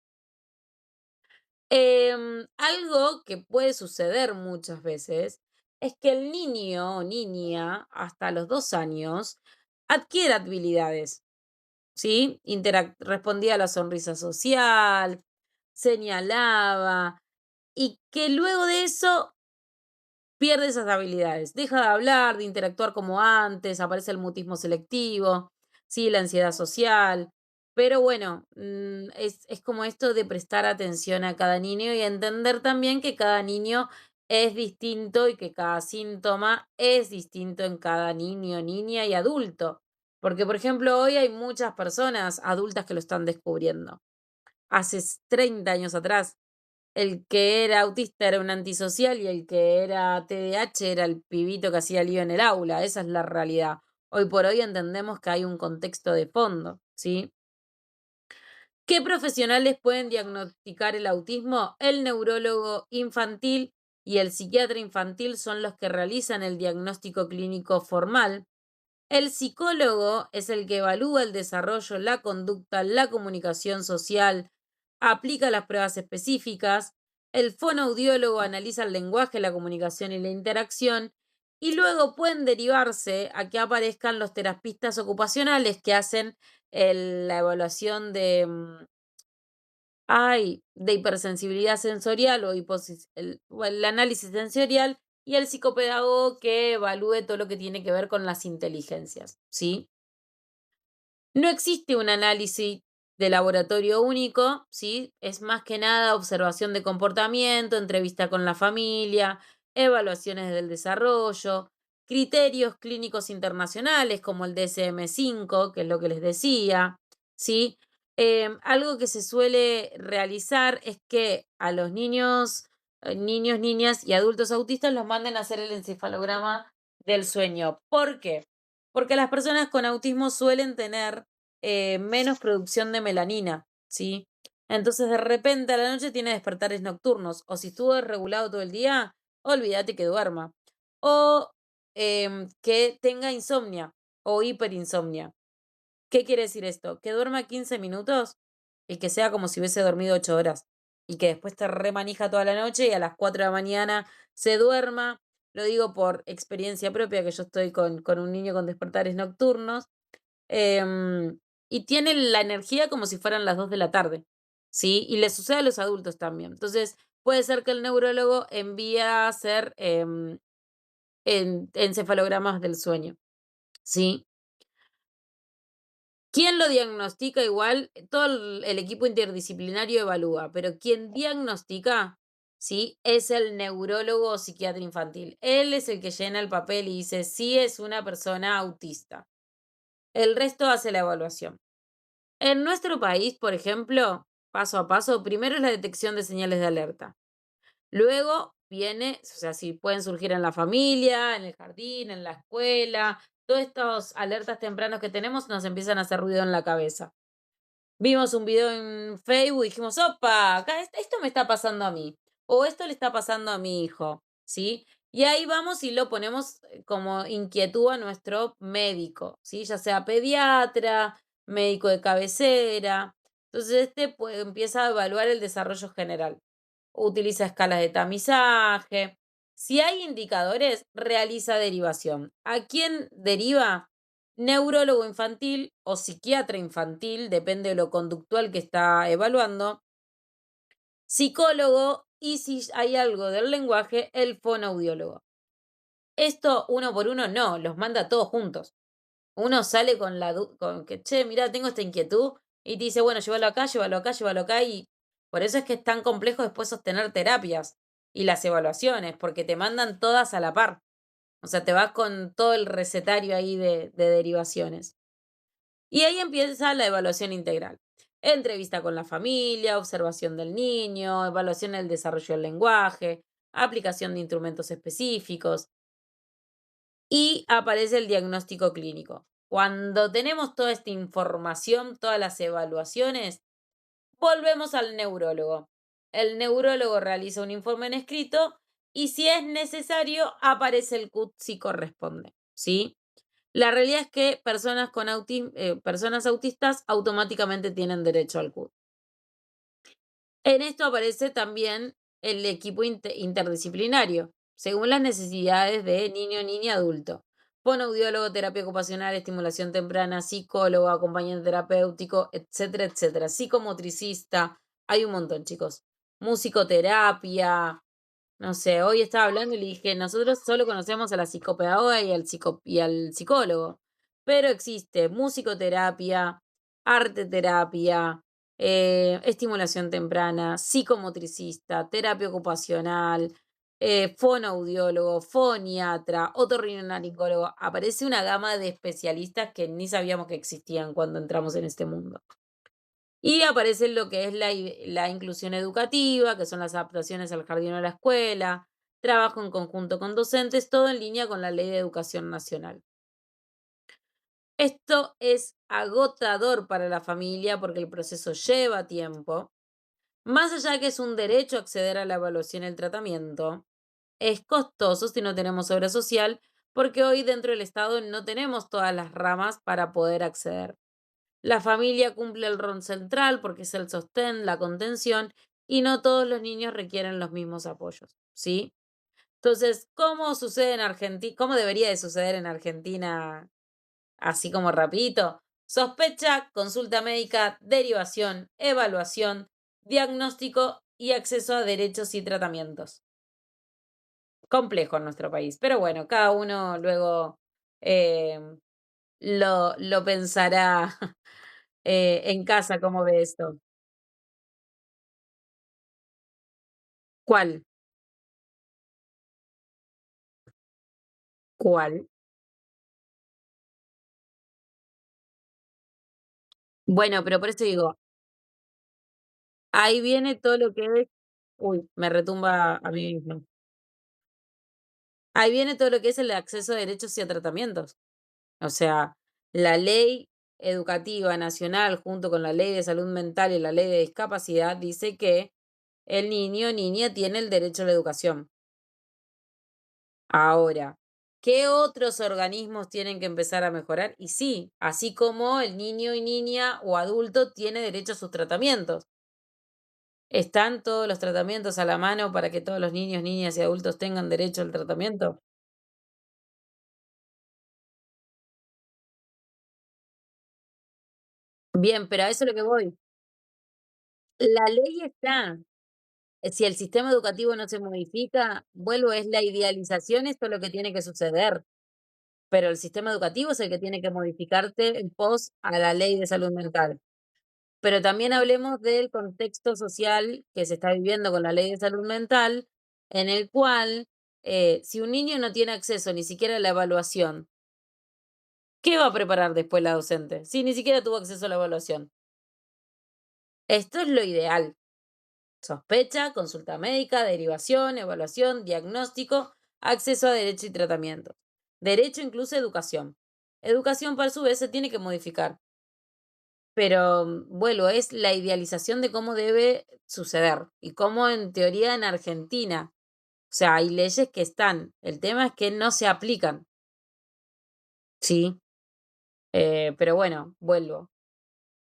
Algo que puede suceder muchas veces es que el niño o niña, hasta los 2 años, adquiere habilidades, ¿sí? Respondía a la sonrisa social, señalaba, y que luego de eso pierde esas habilidades, deja de hablar, de interactuar como antes, aparece el mutismo selectivo, sí, la ansiedad social, pero bueno, es como esto de prestar atención a cada niño y entender también que cada niño es distinto y que cada síntoma es distinto en cada niño, niña y adulto. Porque, por ejemplo, hoy hay muchas personas adultas que lo están descubriendo. Hace 30 años atrás el que era autista era un antisocial y el que era TDAH era el pibito que hacía lío en el aula. Esa es la realidad. Hoy por hoy entendemos que hay un contexto de fondo, ¿sí? ¿Qué profesionales pueden diagnosticar el autismo? El neurólogo infantil y el psiquiatra infantil son los que realizan el diagnóstico clínico formal. El psicólogo es el que evalúa el desarrollo, la conducta, la comunicación social, aplica las pruebas específicas. El fonoaudiólogo analiza el lenguaje, la comunicación y la interacción. Y luego pueden derivarse a que aparezcan los terapistas ocupacionales que hacen la evaluación de hipersensibilidad sensorial o o el análisis sensorial y el psicopedagogo que evalúe todo lo que tiene que ver con las inteligencias, ¿sí? No existe un análisis de laboratorio único, ¿sí? Es más que nada observación de comportamiento, entrevista con la familia, evaluaciones del desarrollo, criterios clínicos internacionales como el DSM-5, que es lo que les decía, ¿sí? Algo que se suele realizar es que a los niños, niñas y adultos autistas los manden a hacer el encefalograma del sueño. ¿Por qué? Porque las personas con autismo suelen tener menos producción de melanina, ¿sí? Entonces, de repente a la noche tiene despertares nocturnos, o si estuvo desregulado todo el día, olvídate que duerma. O que tenga insomnia o hiperinsomnia. ¿Qué quiere decir esto? Que duerma 15 minutos y que sea como si hubiese dormido 8 horas. y que después te remanija toda la noche y a las 4 de la mañana se duerma. Lo digo por experiencia propia, que yo estoy con un niño con despertares nocturnos, y tiene la energía como si fueran las 2 de la tarde, ¿sí? Y le sucede a los adultos también. Entonces, puede ser que el neurólogo envíe a hacer encefalogramas del sueño, ¿sí? ¿Quién lo diagnostica? Igual, todo el equipo interdisciplinario evalúa, pero quien diagnostica, ¿sí? Es el neurólogo o psiquiatra infantil. Él es el que llena el papel y dice, sí es una persona autista. El resto hace la evaluación. En nuestro país, por ejemplo, paso a paso, primero es la detección de señales de alerta. Luego viene, o sea, si pueden surgir en la familia, en el jardín, en la escuela, todas estas alertas tempranas que tenemos nos empiezan a hacer ruido en la cabeza. Vimos un video en Facebook y dijimos, opa, acá esto me está pasando a mí, o esto le está pasando a mi hijo, ¿sí? Y ahí vamos y lo ponemos como inquietud a nuestro médico, ¿sí? Ya sea pediatra, médico de cabecera. Entonces empieza a evaluar el desarrollo general. Utiliza escalas de tamizaje. Si hay indicadores, realiza derivación. ¿A quién deriva? Neurólogo infantil o psiquiatra infantil, depende de lo conductual que está evaluando, psicólogo y si hay algo del lenguaje, el fonoaudiólogo. Esto uno por uno no, los manda todos juntos. Uno sale con con que, che, mira, tengo esta inquietud y te dice, bueno, llévalo acá, llévalo acá, llévalo acá y por eso es que es tan complejo después sostener terapias y las evaluaciones, porque te mandan todas a la par. O sea, te vas con todo el recetario ahí de derivaciones. Y ahí empieza la evaluación integral. Entrevista con la familia, observación del niño, evaluación del desarrollo del lenguaje, aplicación de instrumentos específicos y aparece el diagnóstico clínico. Cuando tenemos toda esta información, todas las evaluaciones, volvemos al neurólogo. El neurólogo realiza un informe en escrito y si es necesario, aparece el CUT si corresponde, ¿sí? La realidad es que personas autistas automáticamente tienen derecho al CUT. En esto aparece también el equipo interdisciplinario, según las necesidades de niño, niña, adulto. Fonoaudiólogo, terapia ocupacional, estimulación temprana, psicólogo, acompañante terapéutico, etcétera, etcétera. Psicomotricista, hay un montón, chicos. Musicoterapia, no sé, hoy estaba hablando y le dije, nosotros solo conocemos a la psicopedagoga y al psicólogo, pero existe musicoterapia, arteterapia, estimulación temprana, psicomotricista, terapia ocupacional, fonoaudiólogo, foniatra, otorrinolaringólogo. Aparece una gama de especialistas que ni sabíamos que existían cuando entramos en este mundo. Y aparece lo que es la inclusión educativa, que son las adaptaciones al jardín o a la escuela, trabajo en conjunto con docentes, todo en línea con la Ley de Educación Nacional. Esto es agotador para la familia porque el proceso lleva tiempo. Más allá de que es un derecho acceder a la evaluación y el tratamiento, es costoso si no tenemos obra social porque hoy dentro del Estado no tenemos todas las ramas para poder acceder. La familia cumple el rol central porque es el sostén, la contención, y no todos los niños requieren los mismos apoyos, ¿sí? Entonces, ¿cómo sucede en Argentina? ¿Cómo debería de suceder en Argentina, así como rapidito? Sospecha, consulta médica, derivación, evaluación, diagnóstico y acceso a derechos y tratamientos. Complejo en nuestro país, pero bueno, cada uno luego eh, lo pensará en casa cómo ve esto. ¿Cuál? ¿Cuál? Bueno, pero por eso digo, ahí viene todo lo que es uy, me retumba a mí mismo. Ahí viene todo lo que es el acceso a derechos y a tratamientos. O sea, la ley educativa nacional, junto con la ley de salud mental y la ley de discapacidad, dice que el niño o niña tiene el derecho a la educación. Ahora, ¿qué otros organismos tienen que empezar a mejorar? Y sí, así como el niño y niña o adulto tiene derecho a sus tratamientos. ¿Están todos los tratamientos a la mano para que todos los niños, niñas y adultos tengan derecho al tratamiento? Bien, pero a eso es lo que voy. La ley está. Si el sistema educativo no se modifica, vuelvo, es la idealización, esto es lo que tiene que suceder, pero el sistema educativo es el que tiene que modificarte en pos a la ley de salud mental. Pero también hablemos del contexto social que se está viviendo con la ley de salud mental, en el cual, si un niño no tiene acceso ni siquiera a la evaluación, ¿qué va a preparar después la docente? Si ni siquiera tuvo acceso a la evaluación. Esto es lo ideal. Sospecha, consulta médica, derivación, evaluación, diagnóstico, acceso a derecho y tratamiento. Derecho incluye educación. Educación, por su vez, se tiene que modificar, pero vuelvo, es la idealización de cómo debe suceder y cómo en teoría en Argentina, o sea, hay leyes que están, el tema es que no se aplican, sí, pero bueno, vuelvo.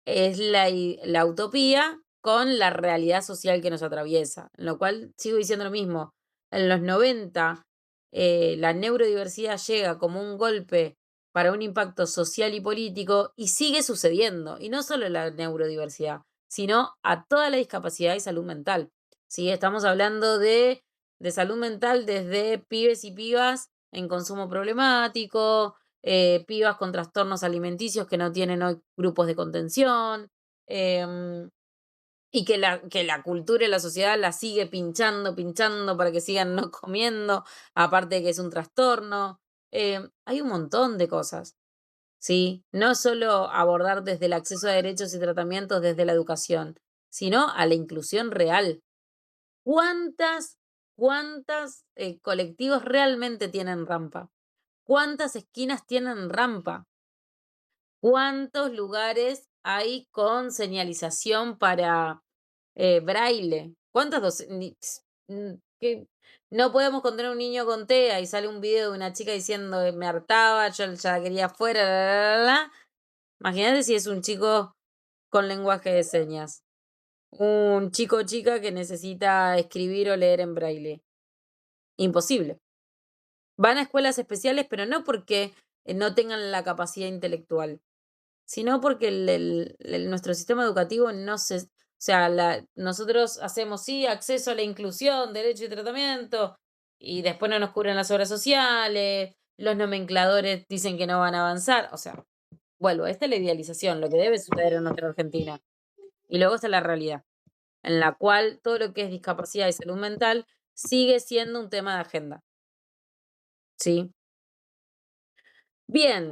Es la utopía con la realidad social que nos atraviesa, en lo cual sigo diciendo lo mismo. En los 90 la neurodiversidad llega como un golpe para un impacto social y político y sigue sucediendo, y no solo la neurodiversidad, sino a toda la discapacidad y salud mental. ¿Sí? Estamos hablando de salud mental desde pibes y pibas en consumo problemático, pibas con trastornos alimenticios que no tienen hoy grupos de contención, em, y que la cultura y la sociedad la sigue pinchando, pinchando para que sigan no comiendo, aparte de que es un trastorno. Hay un montón de cosas, ¿sí? No solo abordar desde el acceso a derechos y tratamientos desde la educación, sino a la inclusión real. ¿Cuántas, cuántas colectivos realmente tienen rampa? ¿Cuántas esquinas tienen rampa? ¿Cuántos lugares hay con señalización para, braille? ¿Cuántas que no podemos contener un niño con TEA y sale un video de una chica diciendo: "Me hartaba, yo ya la quería afuera, la". Imagínate si es un chico con lenguaje de señas, un chico o chica que necesita escribir o leer en braille. Imposible. Van a escuelas especiales, pero no porque, no tengan la capacidad intelectual, sino porque nuestro sistema educativo no se, o sea, nosotros hacemos, sí, acceso a la inclusión, derecho y tratamiento, y después no nos cubren las obras sociales, los nomencladores dicen que no van a avanzar, o sea, vuelvo, esta es la idealización, lo que debe suceder en nuestra Argentina. Y luego está la realidad, en la cual todo lo que es discapacidad y salud mental sigue siendo un tema de agenda, ¿sí? Bien,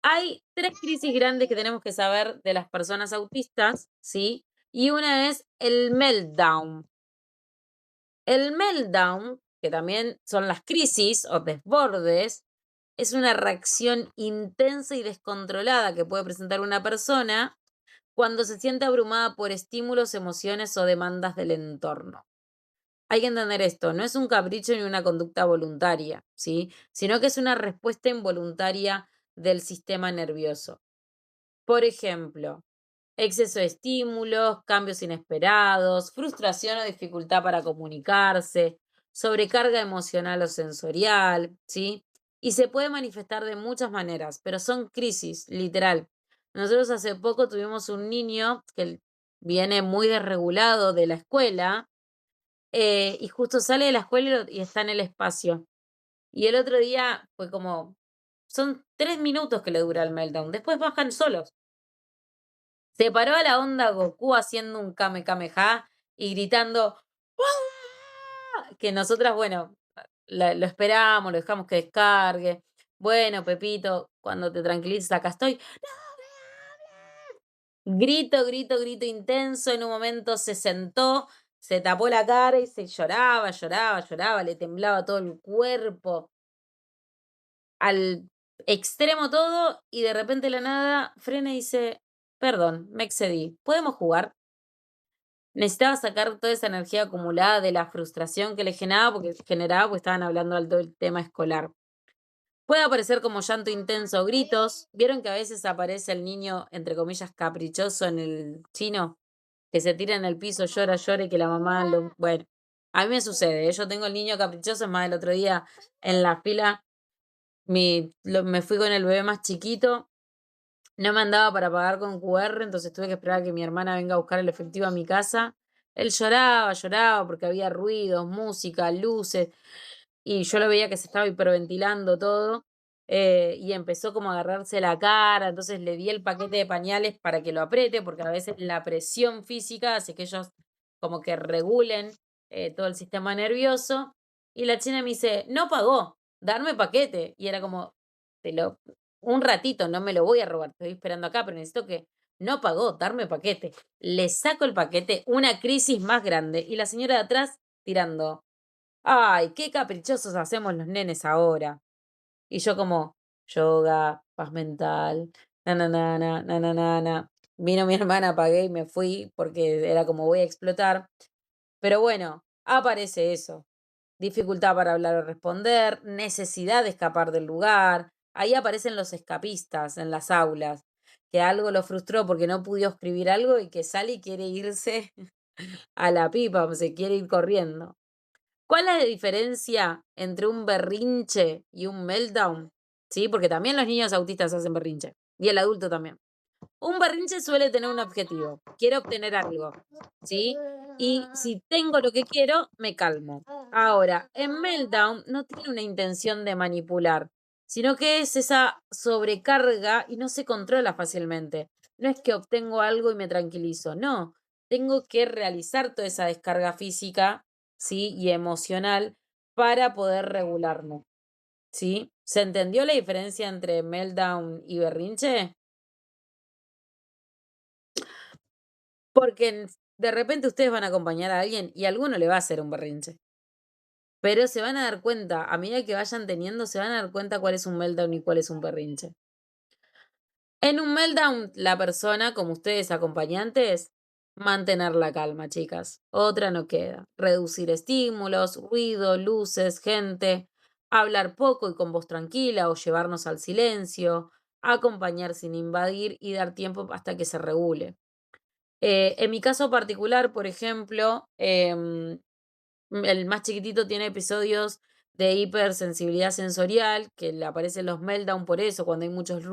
hay 3 crisis grandes que tenemos que saber de las personas autistas, ¿sí? Y una es el meltdown. El meltdown, que también son las crisis o desbordes, es una reacción intensa y descontrolada que puede presentar una persona cuando se siente abrumada por estímulos, emociones o demandas del entorno. Hay que entender esto, no es un capricho ni una conducta voluntaria, ¿sí? Sino que es una respuesta involuntaria del sistema nervioso. Por ejemplo, exceso de estímulos, cambios inesperados, frustración o dificultad para comunicarse, sobrecarga emocional o sensorial, ¿sí? Y se puede manifestar de muchas maneras, pero son crisis, literal. Nosotros hace poco tuvimos un niño que viene muy desregulado de la escuela, y justo sale de la escuela y está en el espacio. Y el otro día fue como, son 3 minutos que le dura el meltdown, después bajan solos. Se paró a la onda Goku haciendo un Kame Kameha y gritando "¡Ah!", que nosotras, bueno, lo esperamos, lo dejamos que descargue. Bueno, Pepito, cuando te tranquilices, acá estoy. Grito, grito, grito intenso. En un momento se sentó, se tapó la cara y se lloraba, lloraba, lloraba, le temblaba todo el cuerpo. Al extremo todo, y de repente de la nada frena y dice: "Perdón, me excedí, ¿podemos jugar?". Necesitaba sacar toda esa energía acumulada de la frustración que le generaba, porque estaban hablando del tema escolar. Puede aparecer como llanto intenso o gritos. ¿Vieron que a veces aparece el niño, entre comillas, caprichoso en el chino? que se tira en el piso, llora, llora y que la mamá lo... Bueno, a mí me sucede, yo tengo el niño caprichoso, es más, el otro día en la fila me fui con el bebé más chiquito, no me andaba para pagar con QR, entonces tuve que esperar a que mi hermana venga a buscar el efectivo a mi casa. Él lloraba, lloraba porque había ruidos, música, luces, y yo lo veía que se estaba hiperventilando todo, y empezó como a agarrarse la cara, entonces le di el paquete de pañales para que lo apriete, porque a veces la presión física hace que ellos como que regulen todo el sistema nervioso, y la china me dice, no pagó, darme paquete, y era como, te lo, un ratito, no me lo voy a robar, estoy esperando acá, pero necesito que no pagó, darme paquete. Le saco el paquete, una crisis más grande, y la señora de atrás tirando, ay, qué caprichosos hacemos los nenes ahora. Y yo como, yoga, paz mental, na na na na na na na na. Vino mi hermana, apagué y me fui porque era como voy a explotar. Pero bueno, aparece eso. Dificultad para hablar o responder, necesidad de escapar del lugar. Ahí aparecen los escapistas en las aulas, que algo lo frustró porque no pudo escribir algo y que sale y quiere irse a la pipa, o se quiere ir corriendo. ¿Cuál es la diferencia entre un berrinche y un meltdown? Sí, porque también los niños autistas hacen berrinche y el adulto también. Un berrinche suele tener un objetivo, quiero obtener algo, ¿sí? Y si tengo lo que quiero, me calmo. Ahora, en meltdown no tiene una intención de manipular, sino que es esa sobrecarga y no se controla fácilmente. No es que obtengo algo y me tranquilizo, no. Tengo que realizar toda esa descarga física, ¿sí? Y emocional para poder regularme, ¿sí? ¿Se entendió la diferencia entre meltdown y berrinche? Porque de repente ustedes van a acompañar a alguien y a alguno le va a hacer un berrinche. Pero se van a dar cuenta, a medida que vayan teniendo, se van a dar cuenta cuál es un meltdown y cuál es un berrinche. En un meltdown, la persona, como ustedes acompañantes, mantener la calma, chicas. Otra no queda. Reducir estímulos, ruido, luces, gente, hablar poco y con voz tranquila o llevarnos al silencio, acompañar sin invadir y dar tiempo hasta que se regule. En mi caso particular, por ejemplo, el más chiquitito tiene episodios de hipersensibilidad sensorial, que le aparecen los meltdown por eso, cuando hay muchos...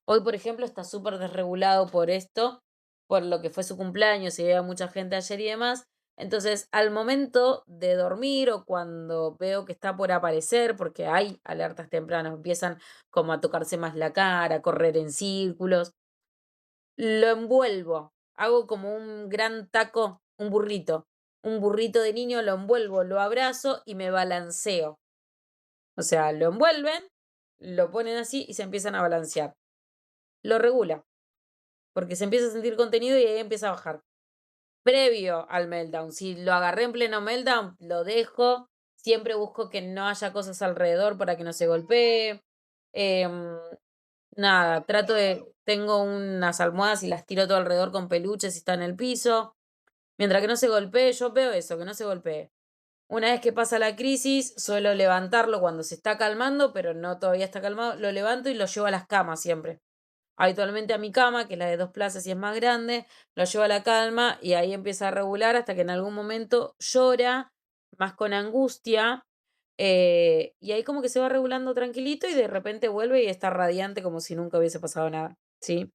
Hoy, por ejemplo, está súper desregulado por esto, por lo que fue su cumpleaños y había mucha gente ayer y demás. Entonces, al momento de dormir o cuando veo que está por aparecer, porque hay alertas tempranas, empiezan como a tocarse más la cara, a correr en círculos, lo envuelvo, hago como un gran taco, un burrito de niño, lo envuelvo, lo abrazo y me balanceo. O sea, lo envuelven, lo ponen así y se empiezan a balancear. Lo regula, porque se empieza a sentir contenido y ahí empieza a bajar. Previo al meltdown, si lo agarré en pleno meltdown, lo dejo. Siempre busco que no haya cosas alrededor para que no se golpee. Em, Nada, tengo unas almohadas y las tiro todo alrededor con peluches y está en el piso. Mientras que no se golpee, yo veo eso, que no se golpee. Una vez que pasa la crisis, suelo levantarlo cuando se está calmando, pero no todavía está calmado, lo levanto y lo llevo a las camas siempre. Habitualmente a mi cama, que es la de 2 plazas y es más grande, lo llevo a la calma y ahí empieza a regular hasta que en algún momento llora, más con angustia, y ahí como que se va regulando tranquilito y de repente vuelve y está radiante como si nunca hubiese pasado nada, ¿sí?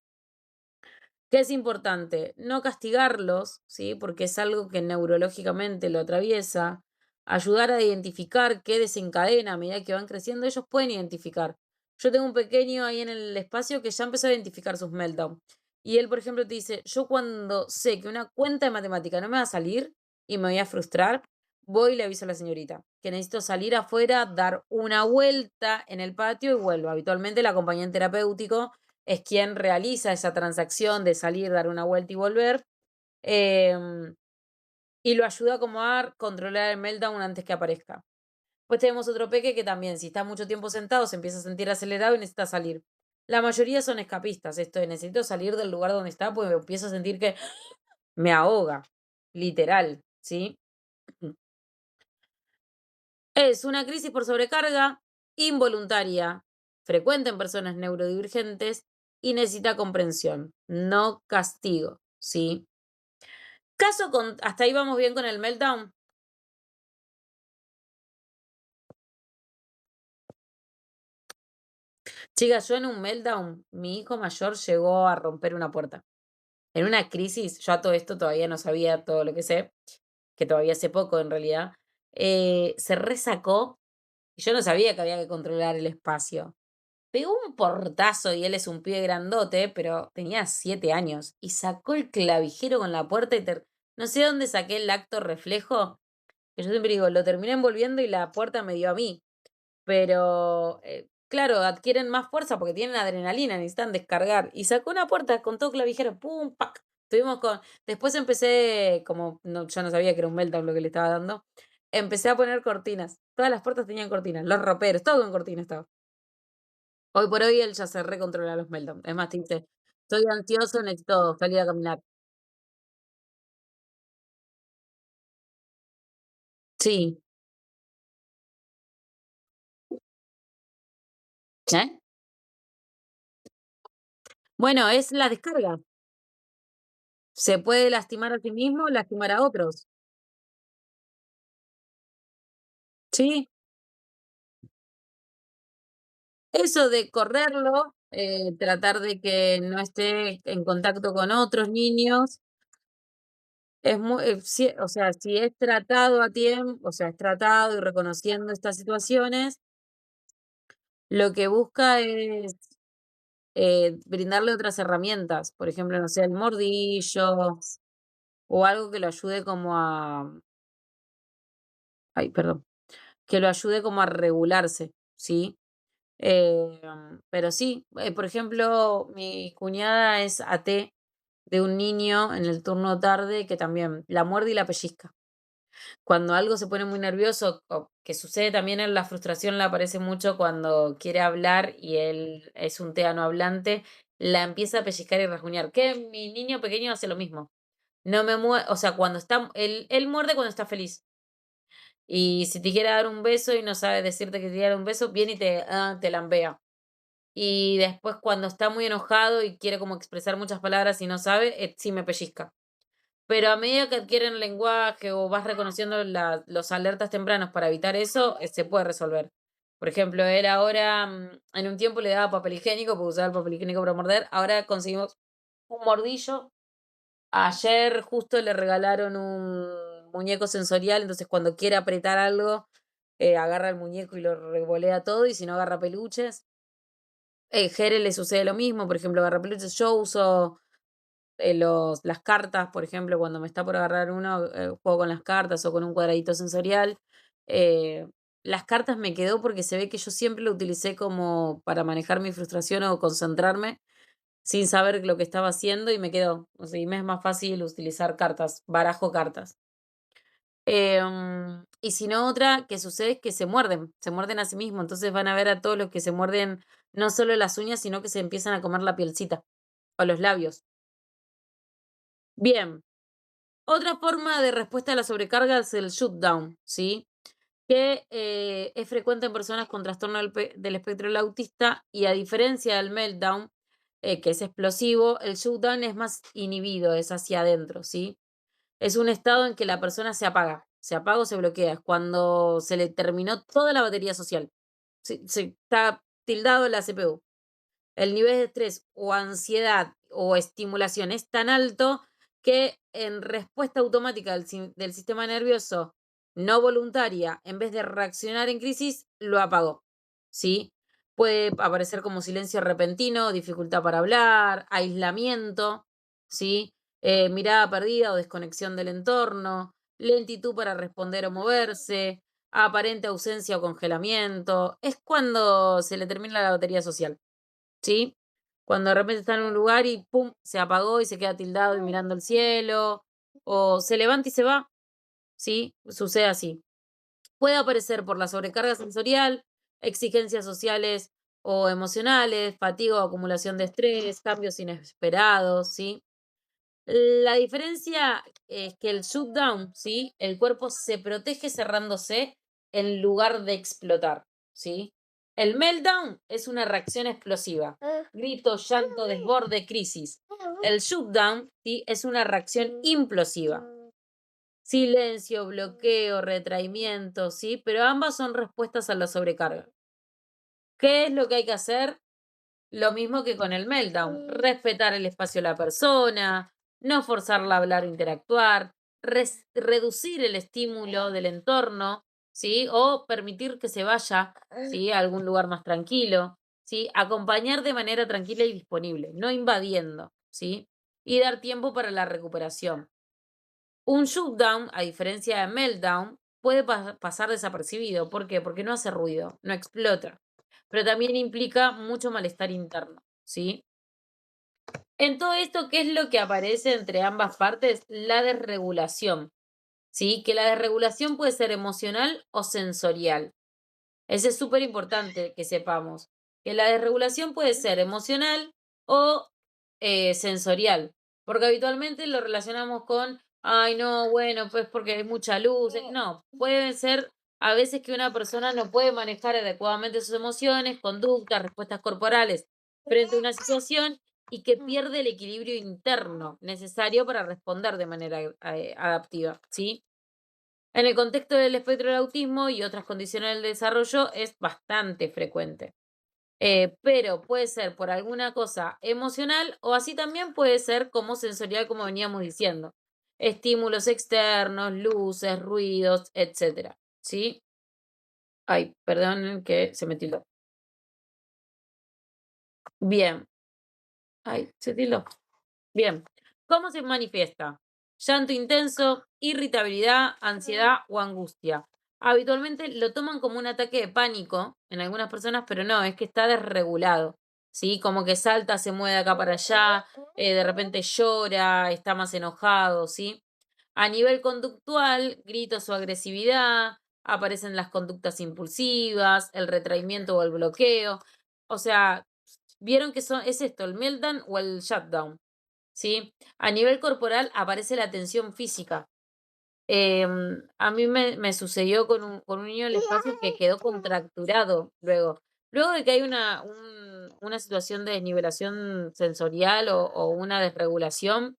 ¿Qué es importante? No castigarlos, ¿sí? Porque es algo que neurológicamente lo atraviesa. Ayudar a identificar qué desencadena a medida que van creciendo. Ellos pueden identificar. Yo tengo un pequeño ahí en el espacio que ya empezó a identificar sus meltdowns. Y él, por ejemplo, te dice, yo cuando sé que una cuenta de matemática no me va a salir y me voy a frustrar, voy y le aviso a la señorita que necesito salir afuera, dar una vuelta en el patio y vuelvo. Habitualmente la acompañante terapéutico es quien realiza esa transacción de salir, dar una vuelta y volver, em, y lo ayuda a acomodar, controlar el meltdown antes que aparezca. Pues tenemos otro peque que también, si está mucho tiempo sentado, se empieza a sentir acelerado y necesita salir. La mayoría son escapistas, esto de necesito salir del lugar donde está, porque empiezo a sentir que me ahoga, literal, ¿sí? Es una crisis por sobrecarga involuntaria, frecuente en personas neurodivergentes y necesita comprensión, no castigo, ¿sí? ¿Hasta ahí vamos bien con el meltdown? Chicas, yo en un meltdown, mi hijo mayor llegó a romper una puerta. En una crisis, yo a todo esto todavía no sabía todo lo que sé, que todavía sé poco en realidad, se resacó y yo no sabía que había que controlar el espacio. Pegó un portazo y él es un pibe grandote, pero tenía 7 años y sacó el clavijero con la puerta no sé dónde saqué el acto reflejo, que yo siempre digo, lo terminé envolviendo y la puerta me dio a mí. Pero, claro, adquieren más fuerza porque tienen adrenalina, necesitan descargar. Y sacó una puerta con todo clavijero, pum, pac. Después empecé, como yo no sabía que era un meltdown lo que le estaba dando, empecé a poner cortinas. Todas las puertas tenían cortinas, los roperos, todo con cortinas estaba. Hoy por hoy él ya se recontrola los meltdowns. Es más, te dice, estoy ansioso, necesito salir a caminar. Sí. ¿Eh? Bueno, es la descarga. Se puede lastimar a sí mismo, lastimar a otros. Sí. Eso de correrlo, tratar de que no esté en contacto con otros niños, es muy, o sea, si es tratado a tiempo, o sea, es tratado y reconociendo estas situaciones, lo que busca es brindarle otras herramientas, por ejemplo, no sé, el mordillo o algo que lo ayude como ay, perdón, que lo ayude como a regularse, ¿sí? Pero sí, por ejemplo, mi cuñada es AT de un niño en el turno tarde que también la muerde y la pellizca. Cuando algo se pone muy nervioso, o que sucede también en la frustración, le aparece mucho cuando quiere hablar y él es un TEA no hablante, la empieza a pellizcar y rasguñar. Que mi niño pequeño hace lo mismo. No me muerde, o sea, él muerde cuando está feliz. Y si te quiere dar un beso y no sabe decirte que te quiere dar un beso, viene y te lambea. Y después cuando está muy enojado y quiere como expresar muchas palabras y no sabe, sí me pellizca. Pero a medida que adquieren lenguaje o vas reconociendo los alertas tempranos para evitar eso, se puede resolver. Por ejemplo, él ahora, en un tiempo le daba papel higiénico, porque usaba el papel higiénico para morder. Ahora conseguimos un mordillo. Ayer justo le regalaron un muñeco sensorial, entonces cuando quiere apretar algo, agarra el muñeco y lo revolea todo, y si no agarra peluches. Jere le sucede lo mismo, por ejemplo, agarra peluches. Yo uso las cartas, por ejemplo, cuando me está por agarrar uno, juego con las cartas o con un cuadradito sensorial. Eh, las cartas me quedó porque se ve que yo siempre lo utilicé como para manejar mi frustración o concentrarme sin saber lo que estaba haciendo y me quedó. O sea, y me es más fácil utilizar cartas, barajo cartas. Y si no, otra que sucede es que se muerden a sí mismos. Entonces van a ver a todos los que se muerden no solo las uñas, sino que se empiezan a comer la pielcita o los labios. Bien, otra forma de respuesta a la sobrecarga es el shutdown, ¿sí? Que es frecuente en personas con trastorno del espectro del autista y a diferencia del meltdown, que es explosivo, el shutdown es más inhibido, es hacia adentro, ¿sí? Es un estado en que la persona se apaga o se bloquea, es cuando se le terminó toda la batería social, se está tildado la CPU. El nivel de estrés o ansiedad o estimulación es tan alto que en respuesta automática del sistema nervioso no voluntaria, en vez de reaccionar en crisis, lo apagó. ¿Sí? Puede aparecer como silencio repentino, dificultad para hablar, aislamiento, ¿sí? Mirada perdida o desconexión del entorno, lentitud para responder o moverse, aparente ausencia o congelamiento. Es cuando se le termina la batería social. ¿Sí? Cuando de repente está en un lugar y pum, se apagó y se queda tildado y mirando el cielo, o se levanta y se va, ¿sí? Sucede así. Puede aparecer por la sobrecarga sensorial, exigencias sociales o emocionales, fatiga o acumulación de estrés, cambios inesperados, ¿sí? La diferencia es que el shutdown, ¿sí? El cuerpo se protege cerrándose en lugar de explotar, ¿sí? El meltdown es una reacción explosiva. Grito, llanto, desborde, crisis. El shutdown, ¿sí? Es una reacción implosiva. Silencio, bloqueo, retraimiento, ¿sí? Pero ambas son respuestas a la sobrecarga. ¿Qué es lo que hay que hacer? Lo mismo que con el meltdown, respetar el espacio de la persona, no forzarla a hablar o interactuar, reducir el estímulo del entorno, ¿sí? O permitir que se vaya, ¿sí? A algún lugar más tranquilo, ¿sí? Acompañar de manera tranquila y disponible, no invadiendo, ¿sí? Y dar tiempo para la recuperación. Un shutdown, a diferencia de meltdown, puede pasar desapercibido. ¿Por qué? Porque no hace ruido, no explota, pero también implica mucho malestar interno, ¿sí? En todo esto, ¿qué es lo que aparece entre ambas partes? La desregulación, ¿sí? Que la desregulación puede ser emocional o sensorial. Eso es súper importante que sepamos, que la desregulación puede ser emocional o sensorial, porque habitualmente lo relacionamos con, ay, no, bueno, pues porque hay mucha luz. No, puede ser a veces que una persona no puede manejar adecuadamente sus emociones, conductas, respuestas corporales frente a una situación y que pierde el equilibrio interno necesario para responder de manera adaptiva, ¿sí? En el contexto del espectro del autismo y otras condiciones del desarrollo es bastante frecuente. Pero puede ser por alguna cosa emocional o así también puede ser como sensorial, como veníamos diciendo. Estímulos externos, luces, ruidos, etcétera. ¿Sí? Ay, perdón que se me tildó. Bien. Ay, se tildó. Bien, ¿cómo se manifiesta? Llanto intenso, irritabilidad, ansiedad o angustia. Habitualmente lo toman como un ataque de pánico en algunas personas, pero no, es que está desregulado, ¿sí? Como que salta, se mueve de acá para allá, de repente llora, está más enojado, ¿sí? A nivel conductual, gritos o agresividad, aparecen las conductas impulsivas, el retraimiento o el bloqueo. O sea, vieron que es esto, el meltdown o el shutdown. ¿Sí? A nivel corporal aparece la tensión física. A mí me sucedió con un niño del espacio que quedó contracturado luego. Luego de que hay una situación de desnivelación sensorial o una desregulación,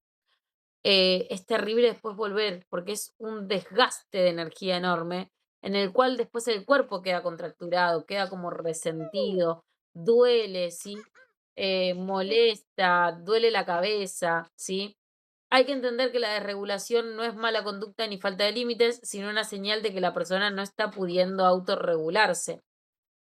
es terrible después volver, porque es un desgaste de energía enorme, en el cual después el cuerpo queda contracturado, queda como resentido, duele, ¿sí? Molesta, duele la cabeza, ¿sí? Hay que entender que la desregulación no es mala conducta ni falta de límites, sino una señal de que la persona no está pudiendo autorregularse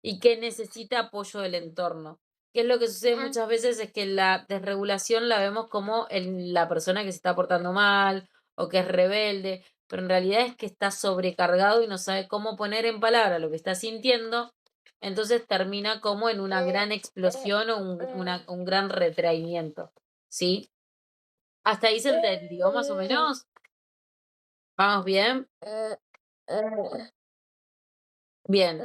y que necesita apoyo del entorno. ¿Qué es lo que sucede muchas veces? Es que la desregulación la vemos como la persona que se está portando mal o que es rebelde, pero en realidad es que está sobrecargado y no sabe cómo poner en palabra lo que está sintiendo, entonces termina como en una gran explosión o un gran retraimiento, ¿sí? ¿Hasta ahí se entendió más o menos? ¿Vamos bien? Bien.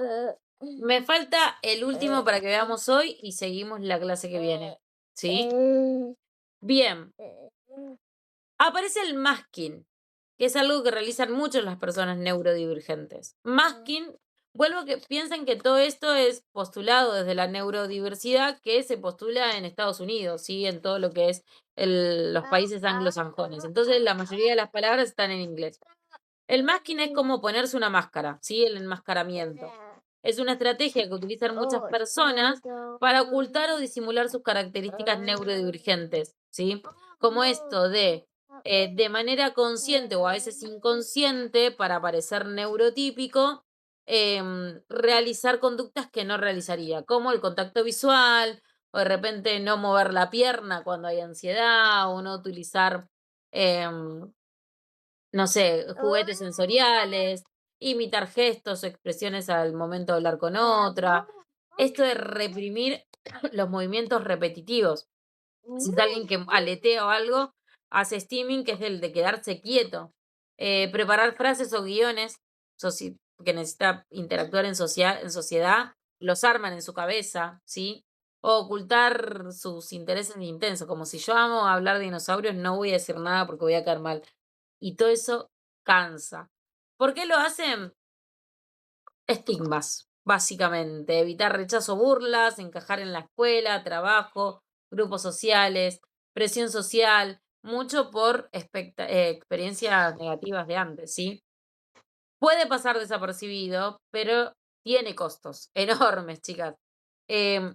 Me falta el último para que veamos hoy y seguimos la clase que viene. ¿Sí? Bien. Aparece el masking, que es algo que realizan muchas las personas neurodivergentes. Masking, vuelvo a que piensen que todo esto es postulado desde la neurodiversidad que se postula en Estados Unidos, ¿sí? En todo lo que es los países anglosajones. Entonces, la mayoría de las palabras están en inglés. El masking es como ponerse una máscara, ¿sí? El enmascaramiento. Es una estrategia que utilizan muchas personas para ocultar o disimular sus características neurodivergentes, ¿sí? Como esto de manera consciente o a veces inconsciente, para parecer neurotípico, realizar conductas que no realizaría, como el contacto visual, o de repente no mover la pierna cuando hay ansiedad, o no utilizar em, no sé, juguetes sensoriales, imitar gestos o expresiones al momento de hablar con otra. Esto de reprimir los movimientos repetitivos. Si es alguien que aletea o algo, hace steaming, que es el de quedarse quieto. Preparar frases o guiones que necesita interactuar en sociedad, los arman en su cabeza, ¿sí? O ocultar sus intereses intensos, como si yo amo hablar de dinosaurios, no voy a decir nada porque voy a caer mal. Y todo eso cansa. ¿Por qué lo hacen? Estigmas, básicamente. Evitar rechazo, burlas, encajar en la escuela, trabajo, grupos sociales. presión social, mucho por experiencias negativas de antes, ¿sí? Puede pasar desapercibido, pero tiene costos enormes, chicas. Em,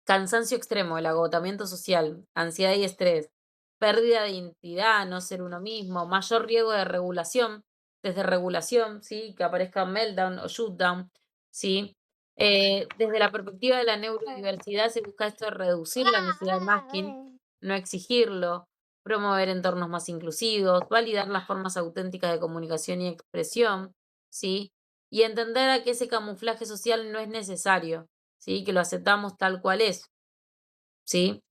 Cansancio extremo, el agotamiento social, ansiedad y estrés, pérdida de identidad, no ser uno mismo, mayor riesgo de regulación, desde regulación, ¿sí? Que aparezca meltdown o shutdown, ¿sí? Desde la perspectiva de la neurodiversidad se busca esto de reducir la necesidad de masking, no exigirlo, promover entornos más inclusivos, validar las formas auténticas de comunicación y expresión, ¿sí? Y entender a que ese camuflaje social no es necesario, ¿sí? Que lo aceptamos tal cual es, ¿sí?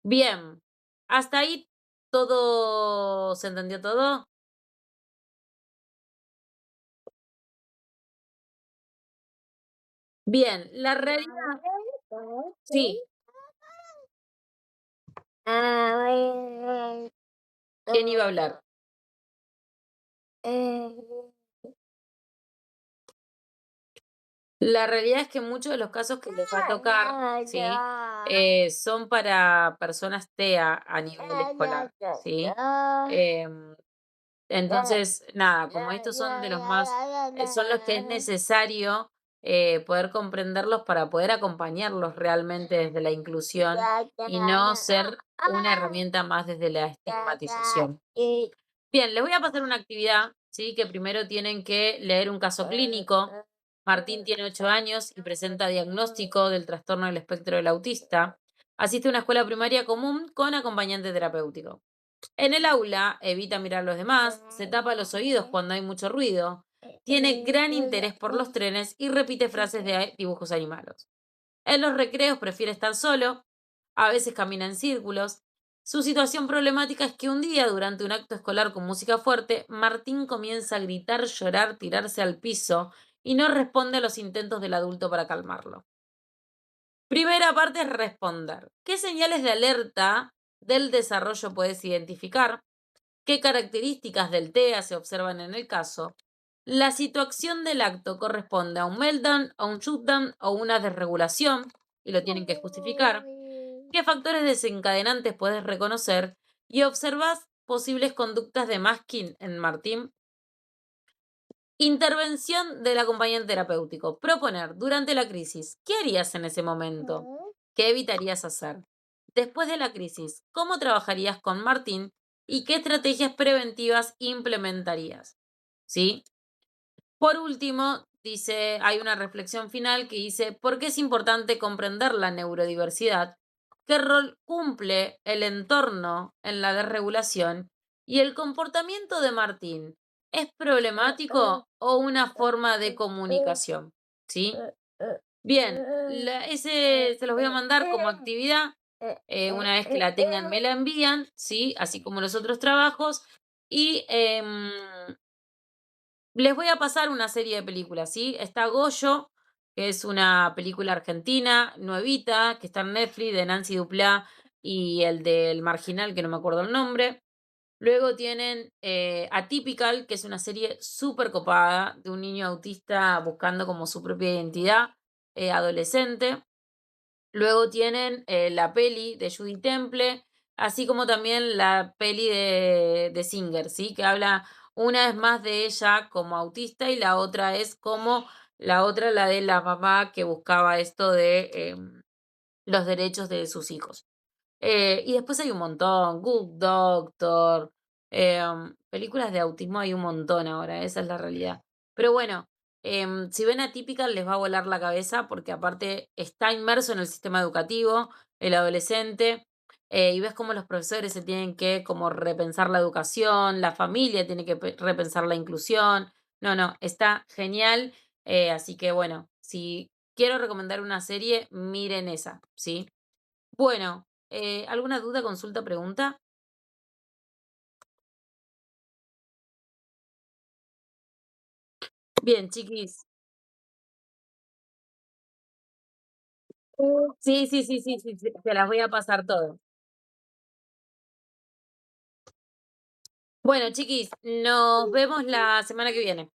Bien, hasta ahí todo, ¿se entendió todo? Bien, la realidad, sí, ¿quién iba a hablar? La realidad es que muchos de los casos que les va a tocar, ¿sí? Son para personas TEA a nivel escolar, ¿sí? Em, Entonces, nada, como estos son de los más, son los que es necesario poder comprenderlos para poder acompañarlos realmente desde la inclusión y no ser una herramienta más desde la estigmatización. Bien, les voy a pasar una actividad, ¿sí? Que primero tienen que leer un caso clínico. Martín tiene 8 años y presenta diagnóstico del trastorno del espectro del autista. Asiste a una escuela primaria común con acompañante terapéutico. En el aula evita mirar a los demás, se tapa los oídos cuando hay mucho ruido, tiene gran interés por los trenes y repite frases de dibujos animados. En los recreos prefiere estar solo, a veces camina en círculos. Su situación problemática es que un día, durante un acto escolar con música fuerte, Martín comienza a gritar, llorar, tirarse al piso y no responde a los intentos del adulto para calmarlo. Primera parte es responder. ¿Qué señales de alerta del desarrollo puedes identificar? ¿Qué características del TEA se observan en el caso? La situación del acto corresponde a un meltdown, a un shutdown o una desregulación, y lo tienen que justificar. ¿Qué factores desencadenantes puedes reconocer? Y observas posibles conductas de masking en Martín. Intervención del acompañante terapéutico. Proponer durante la crisis. ¿Qué harías en ese momento? ¿Qué evitarías hacer? Después de la crisis, ¿cómo trabajarías con Martín y qué estrategias preventivas implementarías? ¿Sí? Por último, dice, hay una reflexión final que dice, ¿por qué es importante comprender la neurodiversidad? ¿Qué rol cumple el entorno en la desregulación? ¿Y el comportamiento de Martín es problemático o una forma de comunicación? ¿Sí? Bien, ese se los voy a mandar como actividad. Una vez que la tengan, me la envían, ¿sí? Así como los otros trabajos. Y les voy a pasar una serie de películas, ¿sí? Está Goyo, que es una película argentina, nuevita, que está en Netflix, de Nancy Duplá y el del Marginal, que no me acuerdo el nombre. Luego tienen Atypical, que es una serie súper copada de un niño autista buscando como su propia identidad adolescente. Luego tienen la peli de Judy Temple, así como también la peli de Singer, ¿sí? Que habla una vez más de ella como autista y la otra es como la otra, la de la mamá que buscaba esto de los derechos de sus hijos. Y después hay un montón, Good Doctor, películas de autismo hay un montón ahora, esa es la realidad. Pero bueno, si ven Atypical les va a volar la cabeza porque aparte está inmerso en el sistema educativo, el adolescente, y ves cómo los profesores se tienen que como repensar la educación, la familia tiene que repensar la inclusión. No, no, está genial. Así que bueno, si quiero recomendar una serie, miren esa, ¿sí? Bueno, ¿alguna duda, consulta, pregunta? Bien, chiquis. Sí, sí, sí, sí, sí, sí, te las voy a pasar todo. Bueno, chiquis, nos vemos la semana que viene.